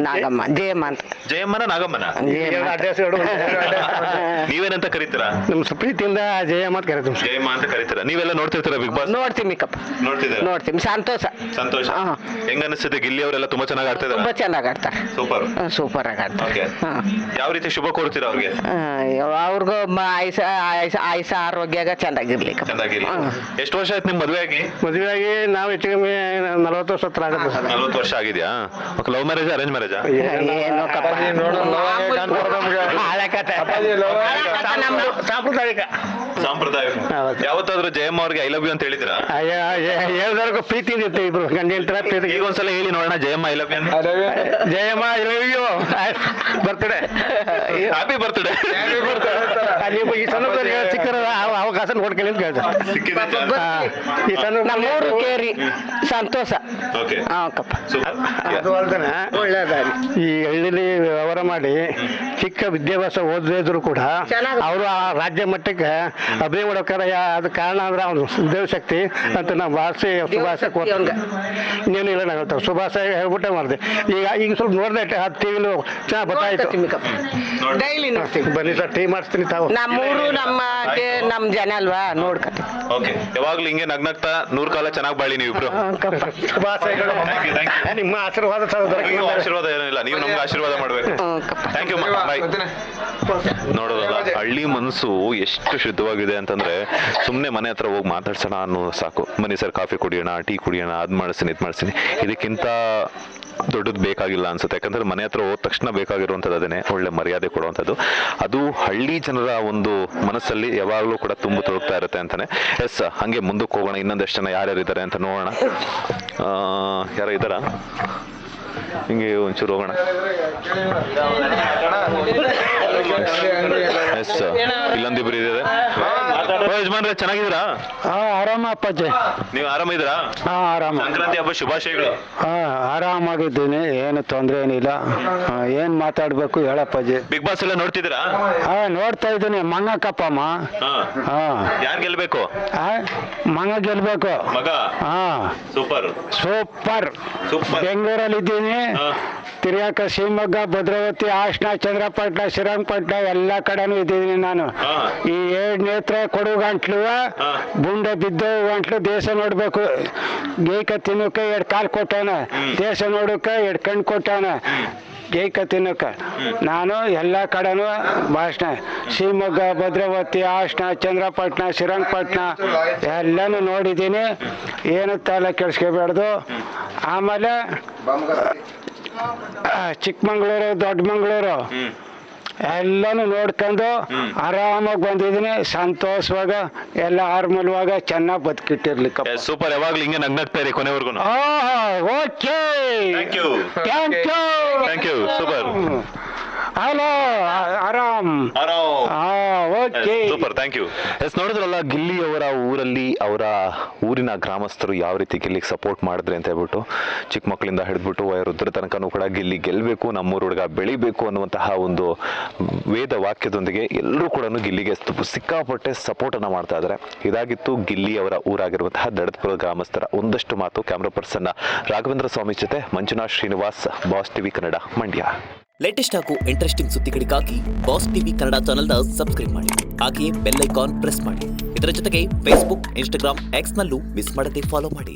ನಾಗಮ್ಮ, ಜಯಮ್ಮ ಅಂತ. ಜಯಮ್ಮನ ನಾಗಮ್ಮನ? ನೀವೇನಂತ ಕರೀತೀರಾ? ನಮ್ಮ ಪ್ರೀತಿಯಿಂದ ಜಯಮ್ಮ ಅಂತ ಕರೀತೀವಿ. ಜಯಮ್ಮ ಅಂತ ಕರೀತೀರಾ? ನೀವೆಲ್ಲ ನೋಡ್ತಿರ್ತೀರಾ ಬಿಗ್ ಬಾಸ್? ನೋಡ್ತೀವಿ ಕಪ್ಪ, ನೋಡ್ತೀವಿ. ಸಂತೋಷ. ಹೆಂಗ ಅನಿಸುತ್ತೆ? ಗಿಲ್ಲಿ ಅವರೆಲ್ಲ ತುಂಬಾ ಚೆನ್ನಾಗಿ ಆಡ್ತಾ ಇದ್ದಾರೆ. ತುಂಬಾ ಚೆನ್ನಾಗಿ ಆಡ್ತಾರೆ. ಸೂಪರ್ ಆಗಿ ಆಡ್ತಾರೆ. ಯಾವ ರೀತಿ ಶುಭ ಕೋರ್ತೀರಾ ಅವ್ರಿಗೆ? ಅವ್ರಿಗೂ ಆಯುಷ ಆರೋಗ್ಯ ಚೆನ್ನಾಗಿರ್ಲಿ. ಎಷ್ಟು ವರ್ಷ ಆಯ್ತು ನಿಮ್ ಮದುವೆ ಆಗಿ? ನಾವು ಹೆಚ್ಚಿಗೆ 40 ವರ್ಷ ಹತ್ರ ಆಗುತ್ತೆ. 40 ವರ್ಷ ಆಗಿದ್ಯಾ? Love marriage, arrange marriage? ಏನೋ ಸಾಂಪ್ರದಾಯಿಕ. ಯಾವತ್ತಾದ್ರೂ ಜಯಮ್ಮ ಅವ್ರಿಗೆ ಐ ಲವ್ ಯು ಅಂತ ಹೇಳಿದಿರಾ? ಹೇಳ್ದವ್ರಿಗೂ ಪ್ರೀತಿ ಇರುತ್ತೆ, ಇಬ್ರು ಗಂಡ ಹೇಳ್ತಾರ. ಈಗ ಒಂದ್ಸಲ ಹೇಳಿ ನೋಡೋಣ, Jayamma I love you. Jayamma I love you, birthday, happy birthday. ನೀವು ಈ ಸಂದರ್ಭದಲ್ಲಿ ಸಿಕ್ಕರ ಅವಕಾಶ ನೋಡ್ಕೊಳ್ಳಿ ಅಂತ ಹೇಳ್ತಾರೆ. ಈ ಸಣ್ಣ ನಮ್ಮೂರು ಕೇರಿ ಸಂತೋಷ ಓಕೆ ಹಾಕಪ್ಪ ಅದು ಅಲ್ದನೆ ಈ ಹಳ್ಳಿಲಿ ವ್ಯವಹಾರ ಮಾಡಿ ಚಿಕ್ಕ ವಿದ್ಯಾಭ್ಯಾಸ ಓದಿದ್ರು ಕೂಡ ಅವರು ಆ ರಾಜ್ಯ ಮಟ್ಟಕ್ಕೆ ಅಭಿನಯ ಮಾಡೋಕ್ಕಾರ ಅದ ಕಾರಣ ಅಂದ್ರೆ ಅವ್ನು ದೇವ್ ಶಕ್ತಿ ಅಂತ ನಾವು ಭಾಷೆ ಸುಭಾಷ ಇನ್ನೇನು ಇಲ್ಲ ನಾವು ಸುಭಾಷ ಹೇಳ್ಬಿಟ್ಟೆ ಮಾಡಿದೆ ಈಗ ಸ್ವಲ್ಪ ನೋಡಿದೆ ಟಿವಿಲು ಚೆನ್ನಾಗಿ ಗೊತ್ತಾಯ್ತು ಡೈಲಿ ನೋಡ್ತೀವಿ ಬನ್ನಿ ಸರ್ ಟೀ ಮಾಡಿಸ್ತೀನಿ ತಾವು ನಮ್ಮೂರು ನಮ್ಮ ಜನ ಅಲ್ವಾ ನೋಡ್ಕೊತೀವಿ ಓಕೆ ಯಾವಾಗ್ಲೂ ಹಿಂಗೆ ನಗ್ನಗ್ತಾ 100 ಕಾಲ ಚೆನ್ನಾಗಿ ಬಾಳಿ ನೀವಿಬ್ರು ಶುಭಾಶಯಗಳು ನಿಮ್ಮ ಆಶೀರ್ವಾದ ನೀವು ಆಶೀರ್ವಾದ ಏನಿಲ್ಲ ನೀವು ನಮ್ಗೆ ಆಶೀರ್ವಾದ ಮಾಡ್ಬೇಕು ಥ್ಯಾಂಕ್ ಯು ಬಾಯ್. ನೋಡೋದಲ್ಲ ಹಳ್ಳಿ ಮನಸ್ಸು ಎಷ್ಟು ಶುದ್ಧವಾಗಿದೆ ಅಂತಂದ್ರೆ ಸುಮ್ಮನೆ ಮನೆ ಹತ್ರ ಹೋಗಿ ಮಾತಾಡ್ಸೋಣ ಅನ್ನೋ ಸಾಕು. ಬನ್ನಿ ಸರ್ ಕಾಫಿ ಕುಡಿಯೋಣ, ಟೀ ಕುಡಿಯೋಣ, ಅದ್ ಮಾಡಿಸ್ತೀನಿ ಇದು ಮಾಡಿಸ್ತೀನಿ, ಇದಕ್ಕಿಂತ ದೊಡ್ಡದು ಬೇಕಾಗಿಲ್ಲ ಅನ್ಸುತ್ತೆ. ಯಾಕಂದ್ರೆ ಮನೆ ಹತ್ರ ಹೋದ ತಕ್ಷಣ ಬೇಕಾಗಿರುವಂಥದ್ದು ಅದೇನೆ, ಒಳ್ಳೆ ಮರ್ಯಾದೆ ಕೊಡುವಂಥದ್ದು. ಅದು ಹಳ್ಳಿ ಜನರ ಒಂದು ಮನಸ್ಸಲ್ಲಿ ಯಾವಾಗಲೂ ಕೂಡ ತೊಳಗ್ತಾ ಇರುತ್ತೆ ಅಂತಾನೆ. ಎಸ್, ಹಂಗೆ ಮುಂದಕ್ಕೆ ಹೋಗೋಣ. ಇನ್ನೊಂದಷ್ಟು ಜನ ಯಾರ್ಯಾರಿದ್ದಾರೆ ಅಂತ ನೋಡೋಣ. ಯಾರು ಇದ್ದಾರಾ? ಹಿಂಗೆ ಒಂಚೂರು ಹೋಗೋಣ. ಎಸ್, ಇಲ್ಲೊಂದಿಬ್ರು ಇದ್ದಾರೆ. ಯಜಮಾನ್ರೆ ಚೆನ್ನಾಗಿದ್ದೀರಾ? ಆರಾಮ ಅಪ್ಪಾಜಿ, ನೀವು ಆರಾಮಿದ್ದೀರಾ? ಆರಾಮ. ಸಂಕ್ರಾಂತಿ ಹಬ್ಬ ಶುಭಾಶಯಗಳು. ಆರಾಮಾಗಿದ್ದೀನಿ, ಏನು ತೊಂದರೆ ಏನಿಲ್ಲ. ಏನ್ ಮಾತಾಡ್ಬೇಕು ಹೇಳಪ್ಪಾಜಿ. ಬಿಗ್ ಬಾಸ್ ಎಲ್ಲ ನೋಡ್ತಿದ್ದೀರಾ? ನೋಡ್ತಾ ಇದ್ದೀನಿ. ಮಂಗ ಕಪ್ಪಮ್ಮ. ಯಾರು ಗೆಲ್ಬೇಕು? ಮಂಗ ಗೆಲ್ಬೇಕು. ಮಗ? Super super. ಸೂಪರ್. ಬೆಂಗಳೂರಲ್ಲಿ ಇದ್ದೀನಿ, ತಿರ್ಗಾಕ ಶಿವಮೊಗ್ಗ, ಭದ್ರಾವತಿ, ಹಾಸನ, ಚಂದ್ರಪಟ್ಟಣ, ಶ್ರೀರಂಗಪಟ್ಟಣ ಎಲ್ಲ ಕಡೆನೂ ಇದ್ದೀನಿ ನಾನು. ಈ 7 ನೇತ್ರ ಕೊಡು ಗಂಟ್ಲು, ಬುಂಡೆ ಬಿದ್ದು ಗಂಟ್ಲು, ದೇಶ ನೋಡ್ಬೇಕು. ಗೇಕ ತಿನ್ನೋಕೆ 2 ಕಾಲು ಕೊಟ್ಟಾನ, ದೇಶ ನೋಡೋಕೆ 2 ಕಣ್ಣು ಕೊಟ್ಟಾನ. ಗೇಕ ತಿನ್ನೋಕೆ ನಾನು ಎಲ್ಲ ಕಡೆನೂ ಭಾಷಣ, ಶಿವಮೊಗ್ಗ, ಭದ್ರಾವತಿ, ಹಾಸನ, ಚಂದ್ರಪಟ್ಟಣ, ಶ್ರೀರಂಗಪಟ್ಟಣ ಎಲ್ಲನೂ ನೋಡಿದ್ದೀನಿ. ಏನು ತಲೆ ಕೆಡಿಸ್ಕೋಬಾರ್ದು. ಆಮೇಲೆ ಚಿಕ್ಕಮಂಗ್ಳೂರು, ದೊಡ್ಡಮಂಗ್ಳೂರು ಎಲ್ಲನೂ ನೋಡ್ಕೊಂಡು ಆರಾಮಾಗಿ ಬಂದಿದ್ದೀನಿ. ಸಂತೋಷವಾಗ ಎಲ್ಲ ಆರ್ಮಲ್ವಾಗ ಚೆನ್ನಾಗಿ ಬದುಕಿಟ್ಟಿರ್ಲಿಕ್ಕೆ. ಸೂಪರ್. ಯಾವಾಗ್ಲೂ ಹಿಂಗೆ ನಗ್ನಗ್ತಾ ಇರಿ ಕೊನೆವರೆಗೂ. Okay, thank you. Thank you, thank you. Super. Hello, ಆರಾಮ್. Okay, super, thank you. Yes, ನೋಡಿದ್ರಲ್ಲ ಗಿಲ್ಲಿ ಅವರ ಊರಲ್ಲಿ ಅವರ ಊರಿನ ಗ್ರಾಮಸ್ಥರು ಯಾವ ರೀತಿ ಗಿಲ್ಲಿಗೆ ಸಪೋರ್ಟ್ ಮಾಡಿದ್ರೆ ಅಂತ ಹೇಳ್ಬಿಟ್ಟು, ಚಿಕ್ಕ ಮಕ್ಕಳಿಂದ ಹಿಡಿದ್ಬಿಟ್ಟು ವಯೋವೃದ್ಧರ ತನಕನೂ ಕೂಡ ಗಿಲ್ಲಿ ಗೆಲ್ಲಬೇಕು, ನಮ್ಮೂರು ಹುಡುಗ ಬೆಳಿಬೇಕು ಅನ್ನುವಂತಹ ಒಂದು ವೇದ ವಾಕ್ಯದೊಂದಿಗೆ ಎಲ್ಲರೂ ಕೂಡ ಗಿಲ್ಲಿಗೆ ಸಿಕ್ಕಾಪಟ್ಟೆ ಸಪೋರ್ಟ್ ಅನ್ನ ಮಾಡ್ತಾ ಇದ್ದಾರೆ. ಇದಾಗಿತ್ತು ಗಿಲ್ಲಿ ಅವರ ಊರಾಗಿರುವಂತಹ ದಡದಪುರ ಗ್ರಾಮಸ್ಥರ ಒಂದಷ್ಟು ಮಾತು. ಕ್ಯಾಮ್ರಾ ಪರ್ಸನ್ ರಾಘವೇಂದ್ರ ಸ್ವಾಮಿ ಜೊತೆ Manjunath Srinivas, boss TV Kannada, Mandya. Latest ಹಾಗೂ ಇಂಟ್ರೆಸ್ಟಿಂಗ್ ಸುದ್ದಿಗಳಿಗಾಗಿ ಬಾಸ್ ಟಿವಿ ಕನ್ನಡ ಚಾನೆಲ್ನ ಸಬ್ಸ್ಕ್ರೈಬ್ ಮಾಡಿ. ಹಾಗೆಯೇ ಬೆಲ್ ಐಕಾನ್ ಪ್ರೆಸ್ ಮಾಡಿ. ಇದರ ಜೊತೆಗೆ ಫೇಸ್ಬುಕ್, ಇನ್ಸ್ಟಾಗ್ರಾಮ್, ಎಕ್ಸ್ನಲ್ಲೂ ಮಿಸ್ ಮಾಡದೆ ಫಾಲೋ ಮಾಡಿ.